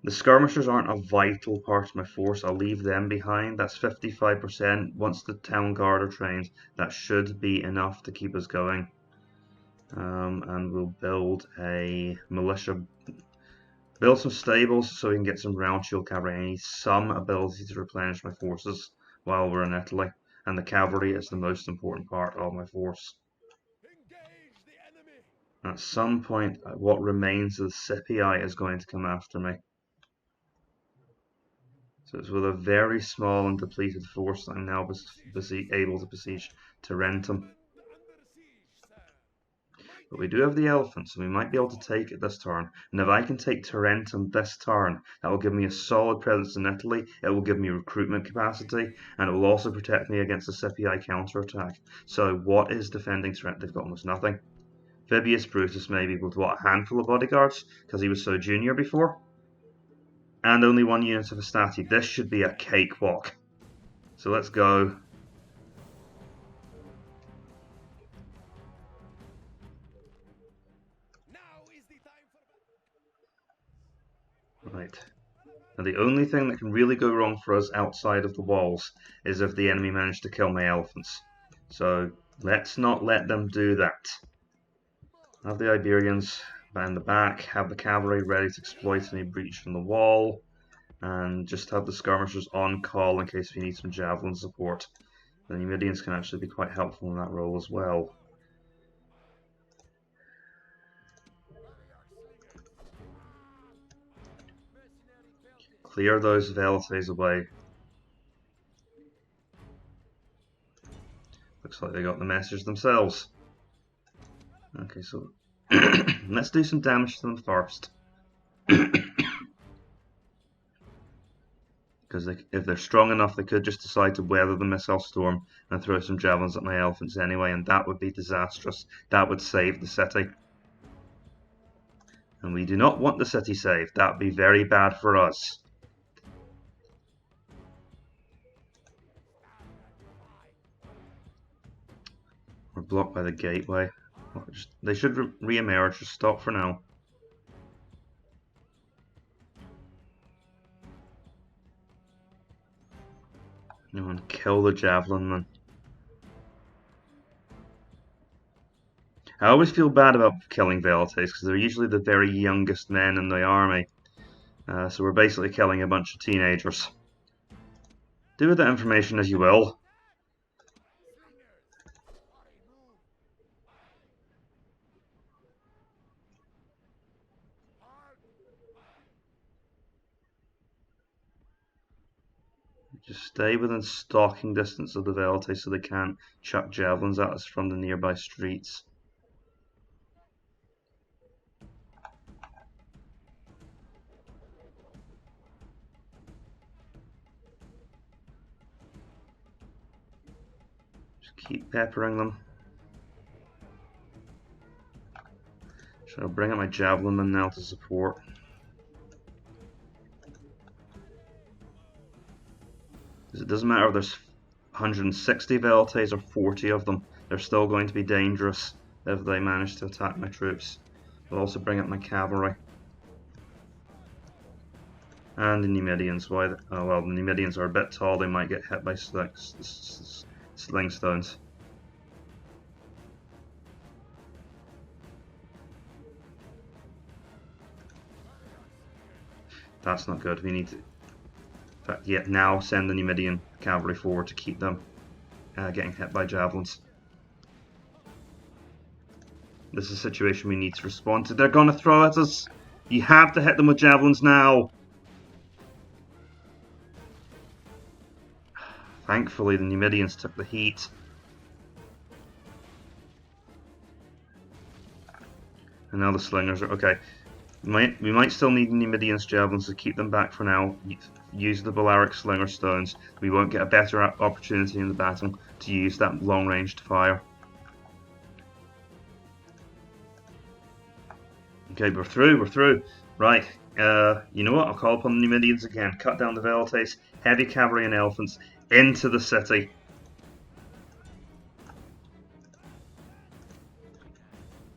The skirmishers aren't a vital part of my force, I'll leave them behind. That's 55%. Once the town guard are trained, that should be enough to keep us going. And we'll build a militia, build some stables so we can get some round shield cavalry. I need some ability to replenish my forces while we're in Italy, and the cavalry is the most important part of my force. At some point, what remains of the Scipii is going to come after me. So it's with a very small and depleted force that I'm now able to besiege Tarentum. But we do have the elephants, so we might be able to take it this turn. And if I can take Tarentum this turn, that will give me a solid presence in Italy, it will give me recruitment capacity, and it will also protect me against the Scipii counterattack. So what is defending Tarentum? They've got almost nothing. Fabius Brutus maybe with what, a handful of bodyguards, because he was so junior before? And only one unit of Astati. This should be a cakewalk. So let's go. Right. Now the only thing that can really go wrong for us outside of the walls is if the enemy managed to kill my elephants. So let's not let them do that. Have the Iberians band the back, have the cavalry ready to exploit any breach in the wall, and just have the skirmishers on call in case we need some javelin support. The Numidians can actually be quite helpful in that role as well. Clear those velites away. Looks like they got the message themselves. Okay, so let's do some damage to them first. Because if they're strong enough, they could just decide to weather the missile storm and throw some javelins at my elephants anyway, and that would be disastrous. That would save the city. And we do not want the city saved. That would be very bad for us. We're blocked by the gateway. They should re-emerge. Just stop for now. No one kill the javelin man. I always feel bad about killing velites because they're usually the very youngest men in the army. So we're basically killing a bunch of teenagers. Do with that information as you will. Just stay within stalking distance of the velites so they can't chuck javelins at us from the nearby streets. Just keep peppering them. So I'll bring up my javelin men now to support. It doesn't matter if there's 160 veletaes or 40 of them, they're still going to be dangerous if they manage to attack my troops. I'll also bring up my cavalry. And the Numidians. Why? Oh well, the Numidians are a bit tall, they might get hit by sling stones. That's not good. We need to, in fact, yeah, now send the Numidian cavalry forward to keep them getting hit by javelins. This is a situation we need to respond to. They're going to throw at us. You have to hit them with javelins now. Thankfully, the Numidians took the heat. And now the slingers are okay. We might still need Numidians javelins to keep them back for now. Use the Balearic slinger stones. We won't get a better opportunity in the battle to use that long-ranged fire. Okay, we're through. Right, you know what? I'll call upon the Numidians again. Cut down the veletaes, heavy cavalry and elephants into the city.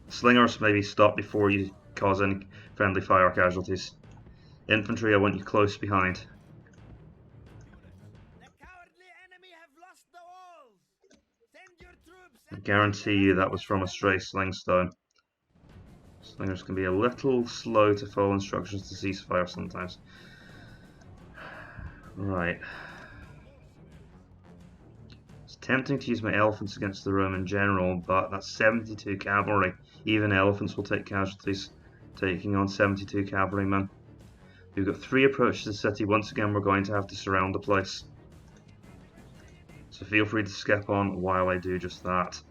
Slingers, maybe stop before you cause any friendly fire casualties. Infantry, I want you close behind. The cowardly enemy have lost the walls. Send your troops. I guarantee you that was from a stray sling stone. Slingers can be a little slow to follow instructions to cease fire sometimes. Right. It's tempting to use my elephants against the Roman general, but that's 72 cavalry. Even elephants will take casualties, taking on 72 cavalrymen. We've got 3 approaches to the city. Once again, we're going to have to surround the place. So feel free to skip on while I do just that.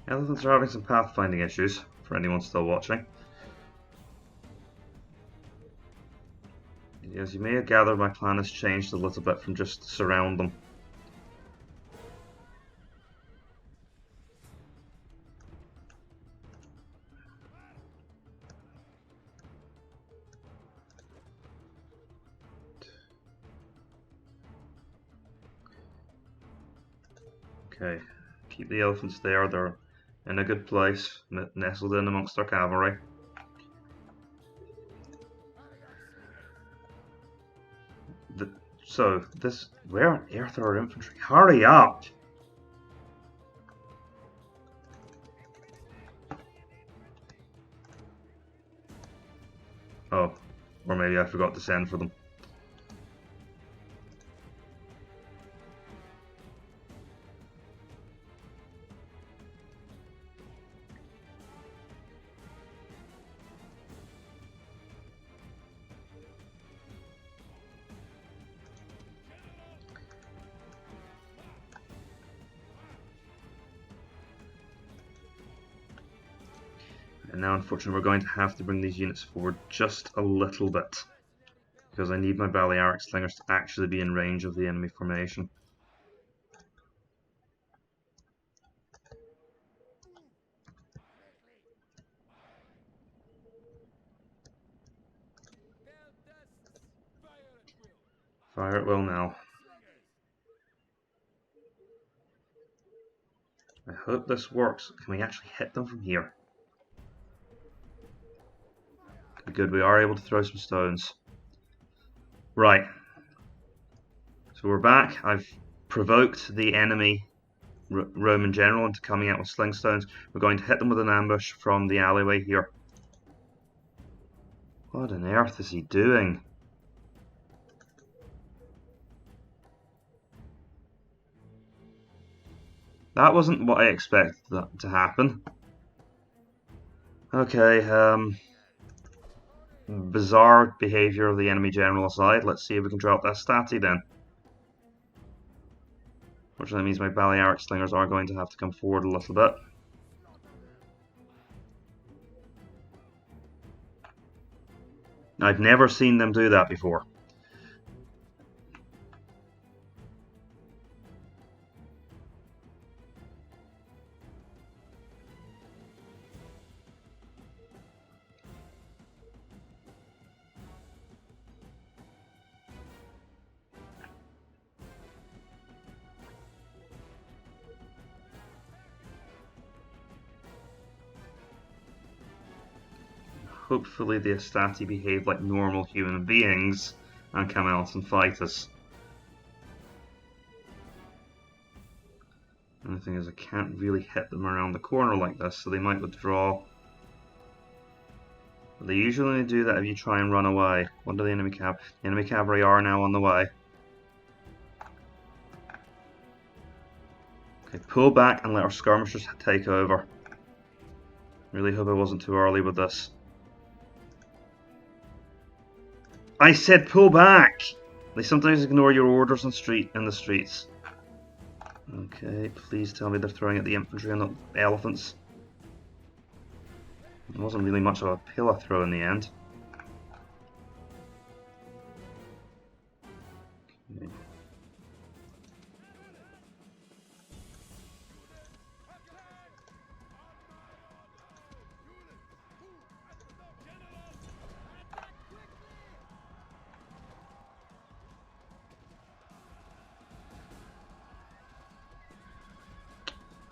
Elephants are having some pathfinding issues, for anyone still watching. As you may have gathered, my plan has changed a little bit from just surround them. Okay, keep the elephants there, they're in a good place, nestled in amongst our cavalry. Where on earth are our infantry? Hurry up! Oh, or maybe I forgot to send for them. And now, unfortunately, we're going to have to bring these units forward just a little bit, because I need my Balearic slingers to actually be in range of the enemy formation. Fire at will now. I hope this works. Can we actually hit them from here? Good, we are able to throw some stones. Right. So we're back. I've provoked the enemy Roman general into coming out with sling stones. We're going to hit them with an ambush from the alleyway here. What on earth is he doing? That wasn't what I expected that to happen. Okay, bizarre behavior of the enemy general aside, let's see if we can drop that statty then. Which that means my Balearic slingers are going to have to come forward a little bit. I've never seen them do that before. Hopefully the Astati behave like normal human beings and come out and fight us. And the thing is, I can't really hit them around the corner like this, so they might withdraw. But they usually only do that if you try and run away. What do the enemy cavalry? The enemy cavalry are now on the way. Okay, pull back and let our skirmishers take over. Really hope I wasn't too early with this. I said pull back! They sometimes ignore your orders in the streets. Okay, please tell me they're throwing at the infantry and not the elephants. It wasn't really much of a pila throw in the end. Okay.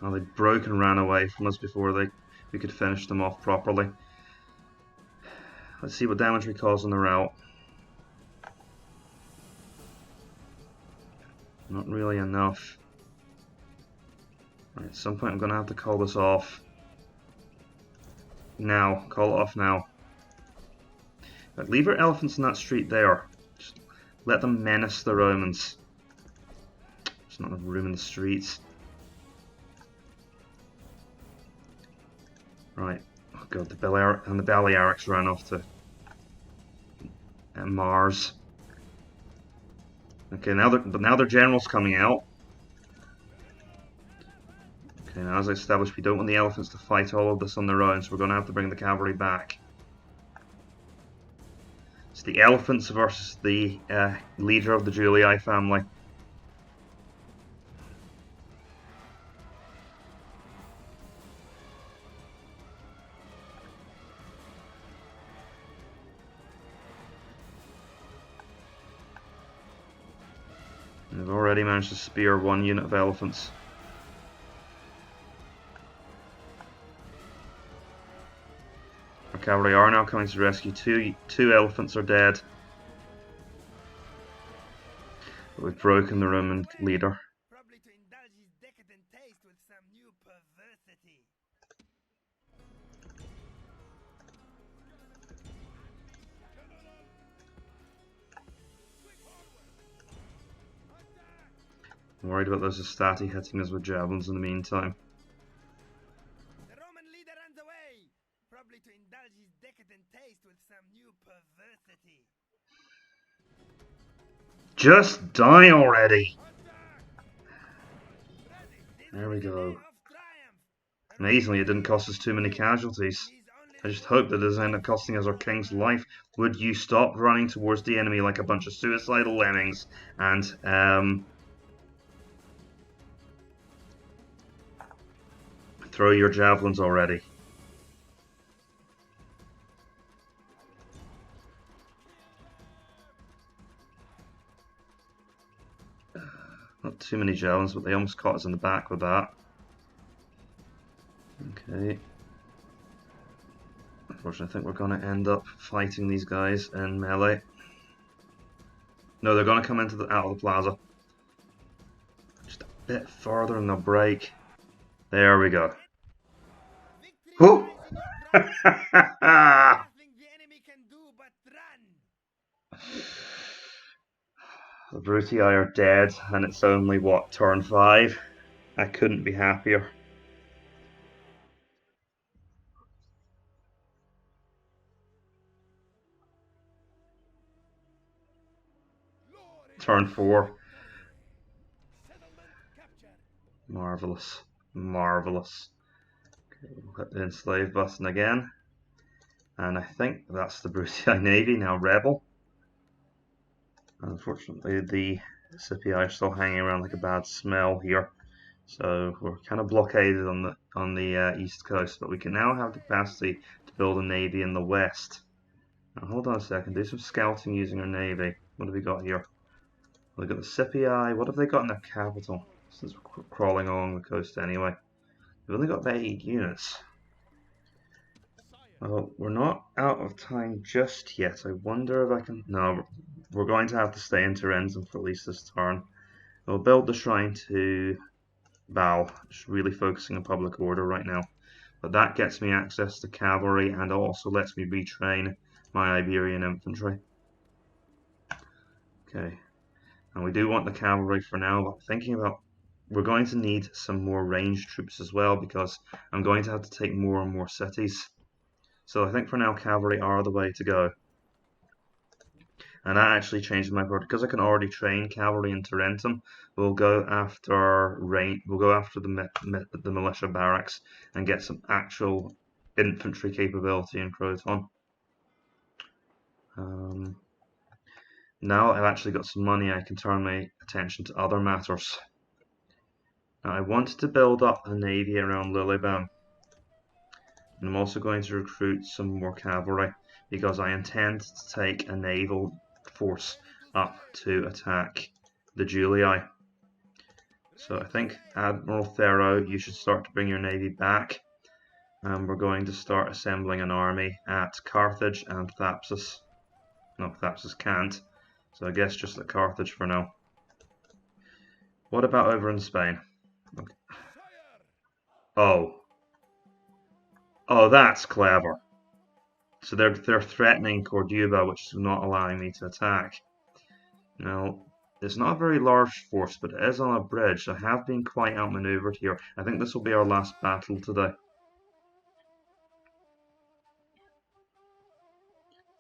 Well, they broke and ran away from us before we could finish them off properly. Let's see what damage we cause on the route. Not really enough. Right, at some point I'm going to have to call this off. Now. Call it off now. But leave our elephants in that street there. Just let them menace the Romans. There's not enough room in the streets. Right. Oh god, the Balearics ran off to Mars. Okay, now their general's coming out. Okay, now as I established, we don't want the elephants to fight all of this on their own, so we're going to have to bring the cavalry back. It's the elephants versus the leader of the Julii family. They've already managed to spear one unit of elephants. Our cavalry are now coming to rescue. Two elephants are dead. But we've broken the Roman leader. Probably to indulge his decadent taste with some new perversity. I'm worried about those Astati hitting us with javelins in the meantime. The Roman leader runs away, probably to indulge his decadent taste with some new perversity. Just die already! There we go. Amazingly, it didn't cost us too many casualties. I just hope that doesn't end up costing us our king's life. Would you stop running towards the enemy like a bunch of suicidal lemmings and throw your javelins already? Not too many javelins, but they almost caught us in the back with that. Okay. Unfortunately, I think we're going to end up fighting these guys in melee. No, they're going to come into out of the plaza. Just a bit further and they'll break. There we go. Whoo! Nothing the enemy can do but run. The Brutii are dead, and it's only, what, turn 5? I couldn't be happier. Turn 4. Marvellous. Marvellous. Okay, we'll hit the enslave button again. And I think that's the Brutii Navy, now rebel. Unfortunately, the Scipii are still hanging around like a bad smell here. So we're kind of blockaded on the east coast, but we can now have the capacity to build a navy in the west. Now hold on a second, do some scouting using our navy. What have we got here? We've got the Scipii. What have they got in their capital? Since we're crawling along the coast anyway. We've only got about 8 units. Well, we're not out of time just yet. I wonder if I can... No, we're going to have to stay in Tarentum for at least this turn. We'll build the shrine to Baal, just really focusing on public order right now. But that gets me access to cavalry and also lets me retrain my Iberian infantry. Okay, and we do want the cavalry for now, but thinking about... We're going to need some more ranged troops as well because I'm going to have to take more and more cities. So I think for now cavalry are the way to go. And that actually changes my part because I can already train cavalry in Tarentum. We'll go after the militia barracks and get some actual infantry capability in Croton. Now I've actually got some money, I can turn my attention to other matters. Now I wanted to build up a navy around Lilybam. And I'm also going to recruit some more cavalry because I intend to take a naval force up to attack the Julii. So I think Admiral Thero, you should start to bring your navy back. And we're going to start assembling an army at Carthage and Thapsus. No, Thapsus can't. So I guess just at Carthage for now. What about over in Spain? Okay. Oh, that's clever. So they're threatening Corduba, which is not allowing me to attack. Now, it's not a very large force, but it is on a bridge. I have been quite outmaneuvered here. I think this will be our last battle today.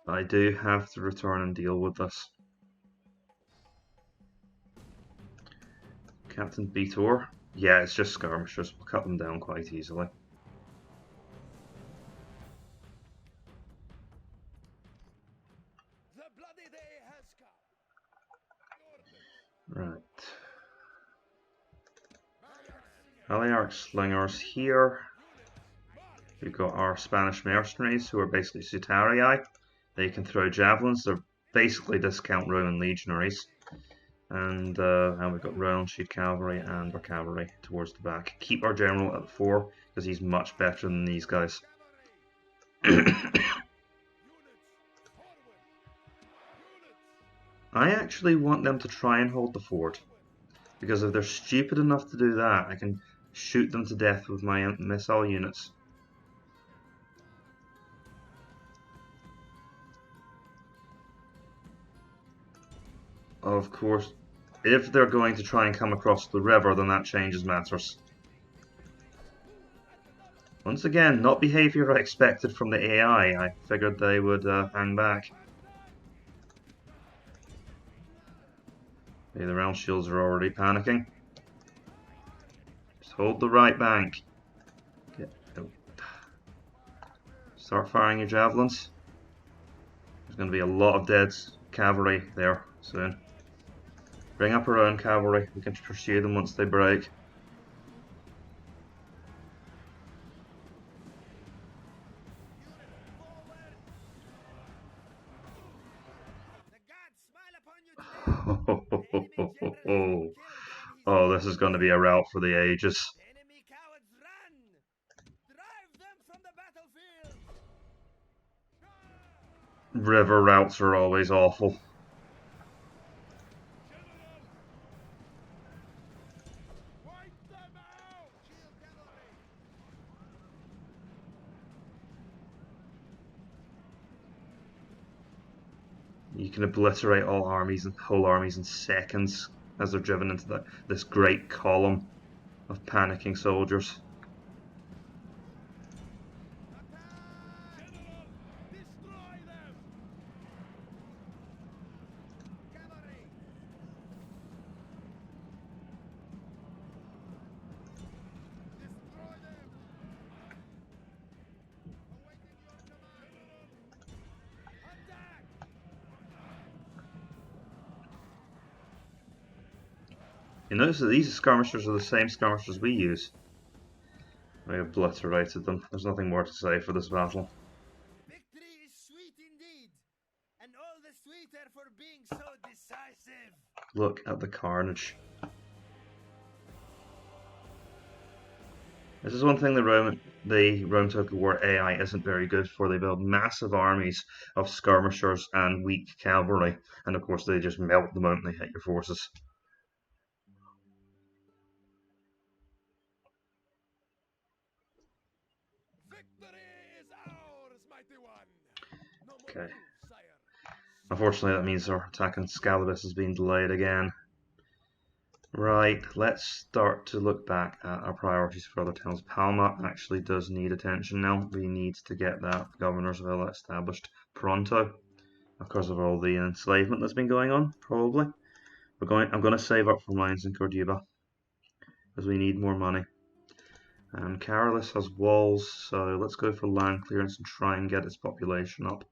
I do have to return and deal with this. Captain Beator. Yeah, it's just skirmishers. We'll cut them down quite easily. The bloody day has come. Right. Balearic slingers here. We've got our Spanish mercenaries who are basically Sutarii. They can throw javelins. They're basically discount Roman legionaries. And we've got Royal Shield Cavalry and our cavalry towards the back. Keep our general at 4 because he's much better than these guys. I actually want them to try and hold the fort. Because if they're stupid enough to do that, I can shoot them to death with my missile units. Of course, if they're going to try and come across the river, then that changes matters. Once again, not behavior I expected from the AI. I figured they would hang back. Okay, the round shields are already panicking. Just hold the right bank. Start firing your javelins. There's going to be a lot of dead cavalry there soon. Bring up our own cavalry. We can pursue them once they break. Oh, this is going to be a rout for the ages. Enemy cowards, run! Drive them from the battlefield! River routes are always awful. Wipe them out! Shield cavalry! You can obliterate all armies and whole armies in seconds as they're driven into this great column of panicking soldiers. General, destroy them! Cavalry! Destroy them! Awaiting your command! Attack! You notice that these skirmishers are the same skirmishers we use. I obliterated them. There's nothing more to say for this battle. Victory is sweet indeed, and all the sweeter for being so decisive. Look at the carnage. This is one thing the Rome Total War AI isn't very good for. They build massive armies of skirmishers and weak cavalry, and of course they just melt the moment they hit your forces. Victory is ours, mighty one. No more Okay. moves, sire. Unfortunately, that means our attack on Scalabus has been delayed again. Right, let's start to look back at our priorities for other towns. Palma actually does need attention now. We need to get that governor's villa established pronto because of all the enslavement that's been going on, probably. I'm going to save up for mines in Corduba because we need more money. And Carolus has walls, so let's go for land clearance and try and get its population up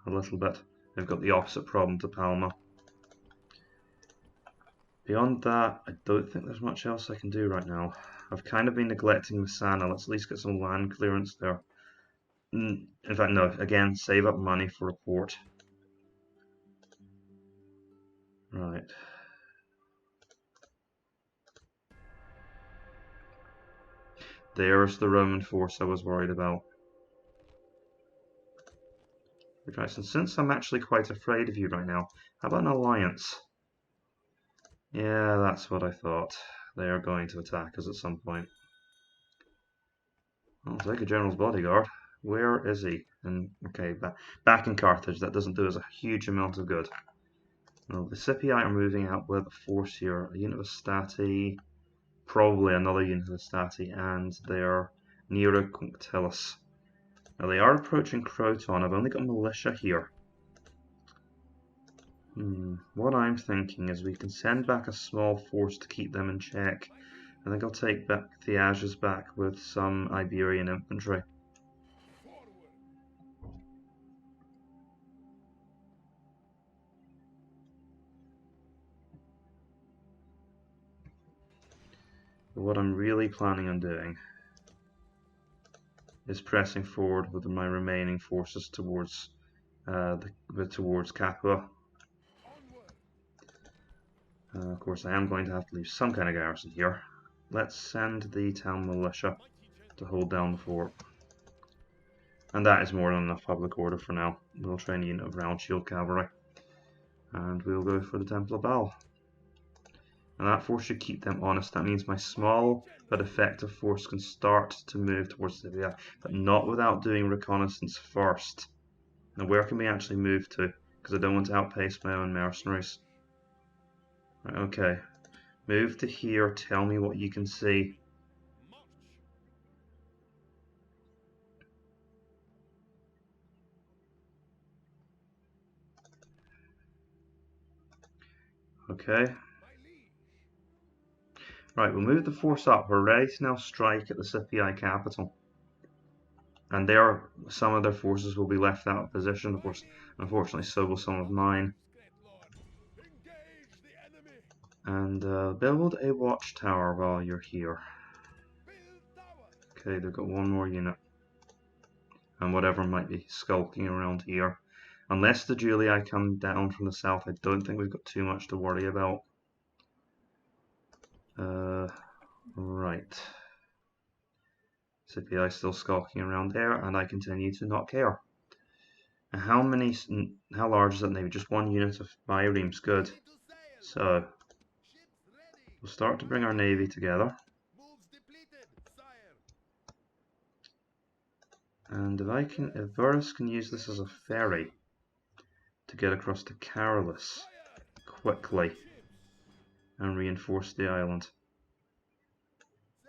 a little bit. They've got the opposite problem to Palma. Beyond that, I don't think there's much else I can do right now. I've kind of been neglecting Messana. Let's at least get some land clearance there. In fact, no. Again, save up money for a port. Right. There's the Roman force I was worried about. Okay, so since I'm actually quite afraid of you right now, how about an alliance? Yeah, that's what I thought. They are going to attack us at some point. I'll take a general's bodyguard. Where is he? And okay, back in Carthage. That doesn't do us a huge amount of good. Well, the Scipii are moving out with a force here. A unit of Stati, probably another unit of Stati, and they are Nero Cunctillus. Now they are approaching Croton. I've only got militia here. What I'm thinking is we can send back a small force to keep them in check. I think I'll take back Theages back with some Iberian infantry. But what I'm really planning on doing is pressing forward with my remaining forces towards Capua. Of course, I am going to have to leave some kind of garrison here. Let's send the town militia to hold down the fort. And that is more than enough public order for now. We'll train a unit of round shield cavalry. And we'll go for the Temple of Baal. And that force should keep them honest. That means my small but effective force can start to move towards Sicily, but not without doing reconnaissance first. Now where can we actually move to? Because I don't want to outpace my own mercenaries. Right, okay. Move to here, tell me what you can see. Okay. Right, we'll move the force up. We're ready to now strike at the Scipii capital. And some of their forces will be left out of position. Of course, unfortunately, so will some of mine. And build a watchtower while you're here. Okay, they've got one more unit. And whatever might be skulking around here. Unless the Julii come down from the south, I don't think we've got too much to worry about. Right. Scipii still skulking around there, and I continue to not care. And how large is that navy? Just one unit of biremes, good. So, we'll start to bring our navy together. And if Burrus can use this as a ferry to get across to Carolus quickly and reinforce the island.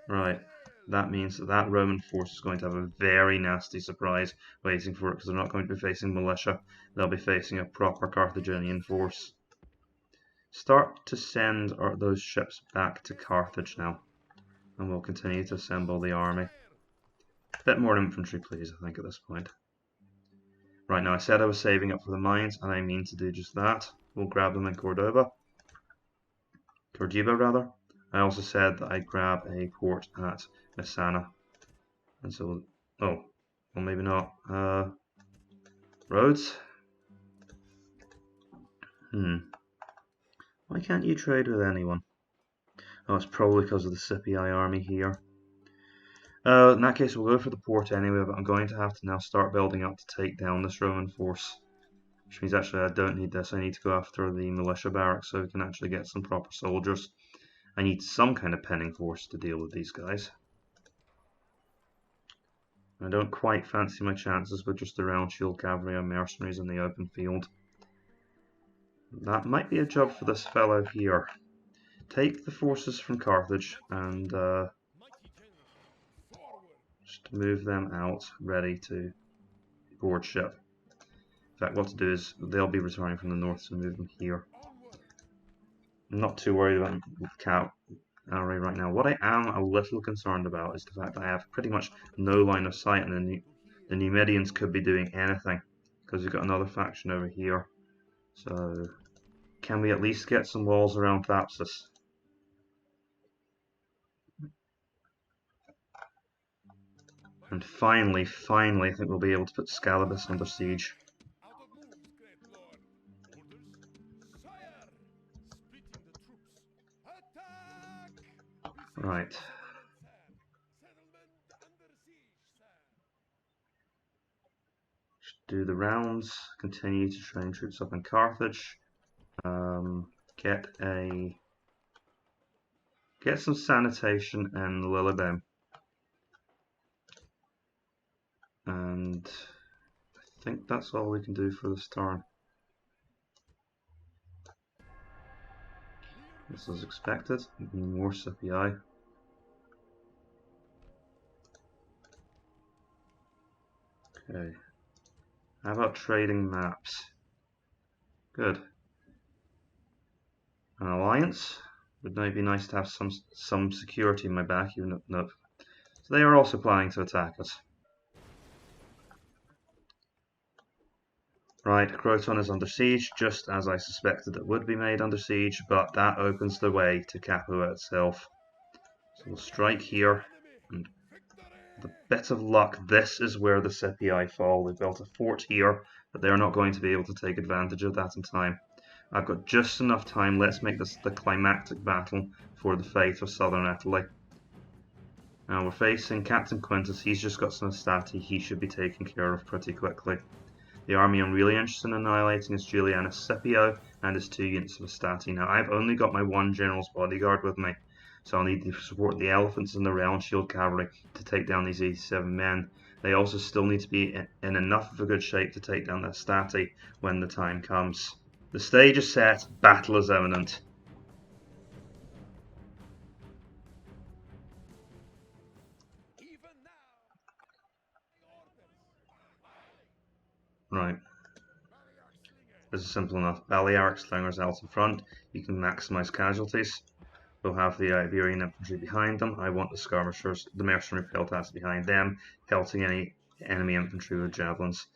Right, that means that Roman force is going to have a very nasty surprise waiting for it, because they're not going to be facing militia, they'll be facing a proper Carthaginian force. Start to send those ships back to Carthage now, and we'll continue to assemble the army. A bit more infantry, please, I think, at this point. Right, now I said I was saving up for the mines, and I mean to do just that. We'll grab them in Cordoba, rather. I also said that I'd grab a port at Messana. And so, oh, well maybe not. Roads? Why can't you trade with anyone? Oh, it's probably because of the Scipii army here. In that case, we'll go for the port anyway, but I'm going to have to now start building up to take down this Roman force. Which means actually I don't need this, I need to go after the militia barracks so we can actually get some proper soldiers. I need some kind of penning force to deal with these guys. I don't quite fancy my chances with just the round shield cavalry and mercenaries in the open field. That might be a job for this fellow here. Take the forces from Carthage and just move them out, ready to board ship. In fact, what to do is they'll be returning from the north, so move them here. I'm not too worried about cavalry right now. What I am a little concerned about is the fact that I have pretty much no line of sight, and the Numidians could be doing anything, because we've got another faction over here. So, can we at least get some walls around Thapsus? And finally, I think we'll be able to put Scalabus under siege. Right. Just do the rounds, continue to train troops up in Carthage. Get some sanitation in Lilybem. And I think that's all we can do for this turn. This is expected. More Scipii. Okay. How about trading maps? Good. An alliance? Would now be nice to have some security in my back, even if no. So they are also planning to attack us. Right, Croton is under siege, just as I suspected it would be made under siege, but that opens the way to Capua itself. So we'll strike here, and with a bit of luck, this is where the Scipii fall. They've built a fort here, but they're not going to be able to take advantage of that in time. I've got just enough time. Let's make this the climactic battle for the fate of southern Italy. Now we're facing Captain Quintus. He's just got some stati he should be taken care of pretty quickly. The army I'm really interested in annihilating is Julianus Scipio and his 2 units of Astati. Now I've only got my 1 general's bodyguard with me, so I'll need to support the elephants and the round shield cavalry to take down these 87 men. They also still need to be in enough of a good shape to take down the Astati when the time comes. The stage is set, battle is imminent. Right. This is simple enough. Balearic slingers out in front. You can maximize casualties. We'll have the Iberian infantry behind them. I want the skirmishers, the mercenary peltas behind them, pelting any enemy infantry with javelins.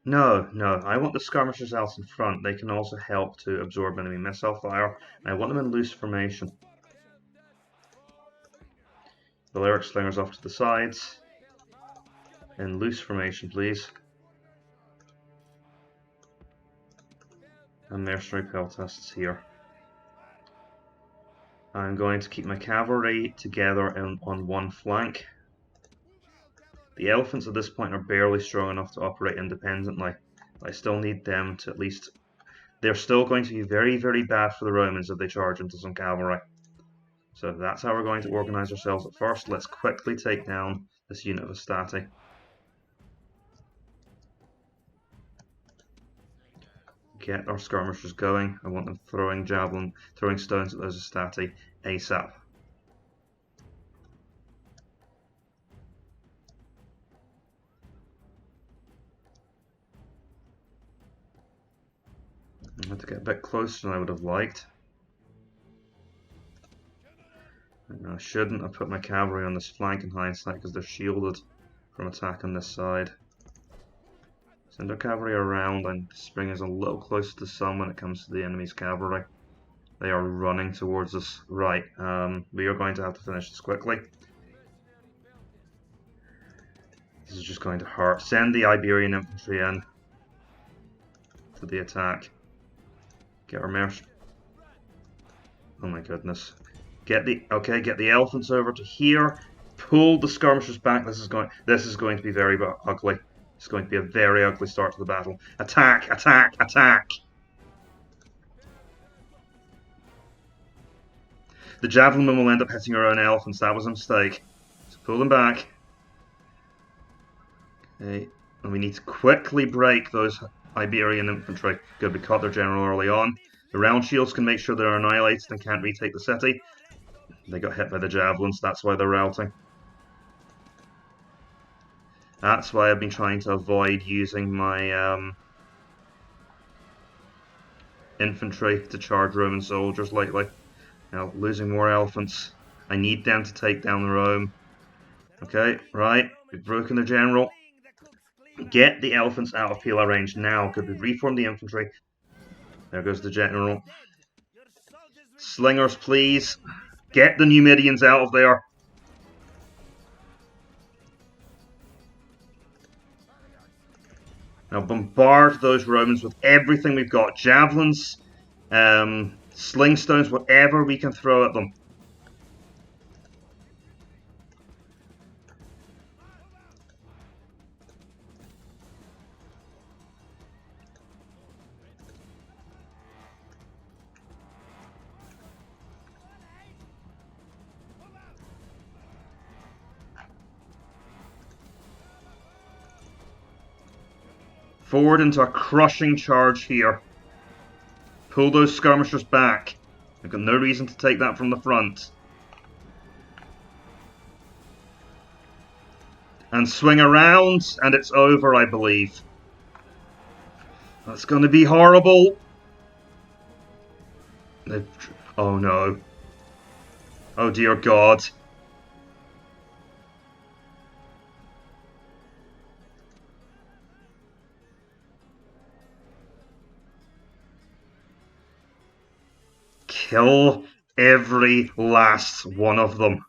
No, I want the skirmishers out in front. They can also help to absorb enemy missile fire. I want them in loose formation. Balearic slingers off to the sides. In loose formation, please. And mercenary peltasts here. I'm going to keep my cavalry together on one flank. The elephants at this point are barely strong enough to operate independently. I still need them to at least... They're still going to be very, very bad for the Romans if they charge into some cavalry. So that's how we're going to organise ourselves at first. Let's quickly take down this unit of Astati. Get our skirmishers going. I want them throwing stones at those Astati ASAP. I had to get a bit closer than I would have liked. I shouldn't have put my cavalry on this flank in hindsight because they're shielded from attack on this side. Send our cavalry around and bring us a little closer to the sun when it comes to the enemy's cavalry. They are running towards us. Right, we are going to have to finish this quickly. This is just going to hurt. Send the Iberian infantry in for the attack. Get our merchant. Oh my goodness. Get the elephants over to here. Pull the skirmishers back. This is going to be very ugly. It's going to be a very ugly start to the battle. Attack! Attack! Attack! The javelinmen will end up hitting our own elephants. That was a mistake. So pull them back. Okay. And we need to quickly break those Iberian infantry. Good, we caught their general early on. The round shields can make sure they're annihilated and can't retake the city. They got hit by the javelins, that's why they're routing. That's why I've been trying to avoid using my infantry to charge Roman soldiers lately. Now, losing more elephants. I need them to take down Rome. Okay, right, we've broken the general. Get the elephants out of pila range now. Could we reform the infantry? There goes the general. Slingers, please. Get the Numidians out of there. Now bombard those Romans with everything we've got. Javelins, sling stones, whatever we can throw at them. Forward into a crushing charge here. Pull those skirmishers back. They've got no reason to take that from the front. And swing around, and it's over, I believe. That's going to be horrible. Oh no. Oh dear God. Kill every last one of them.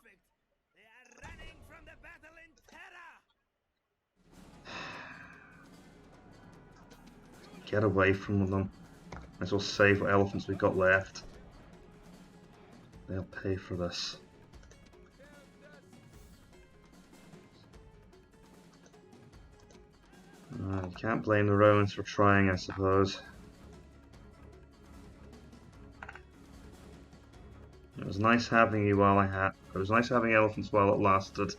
Get away from them. Might as well save what elephants we've got left. They'll pay for this. You can't blame the Romans for trying, I suppose. It was nice having you while it was nice having elephants while it lasted.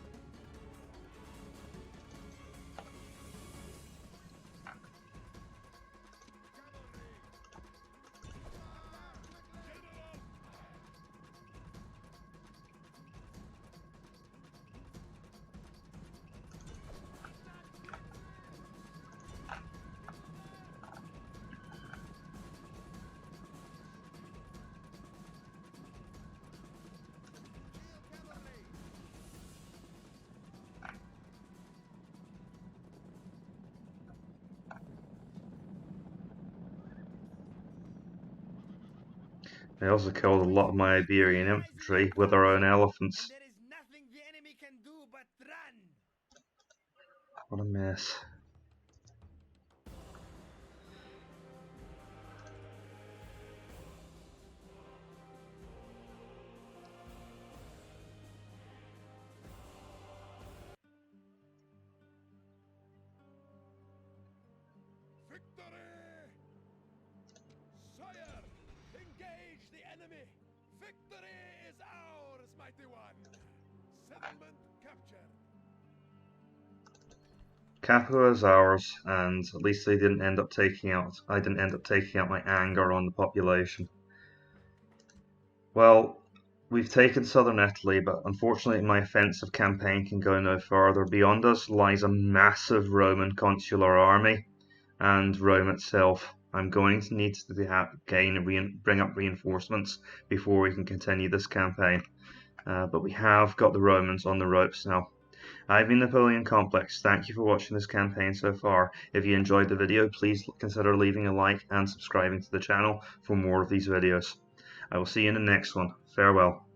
They also killed a lot of my Iberian infantry with their own elephants. There is nothing the enemy can do but run. What a mess. Victory! Sire, engage the enemy. Victory is ours, mighty one. Settlement captured. Capua is ours, and at least they didn't end up taking out. I didn't end up taking out my anger on the population. Well, we've taken southern Italy, but unfortunately my offensive campaign can go no further. Beyond us lies a massive Roman consular army, and Rome itself. I'm going to need to bring up reinforcements before we can continue this campaign. But we have got the Romans on the ropes now. I've been Napoleon Complex. Thank you for watching this campaign so far. If you enjoyed the video, please consider leaving a like and subscribing to the channel for more of these videos. I will see you in the next one. Farewell.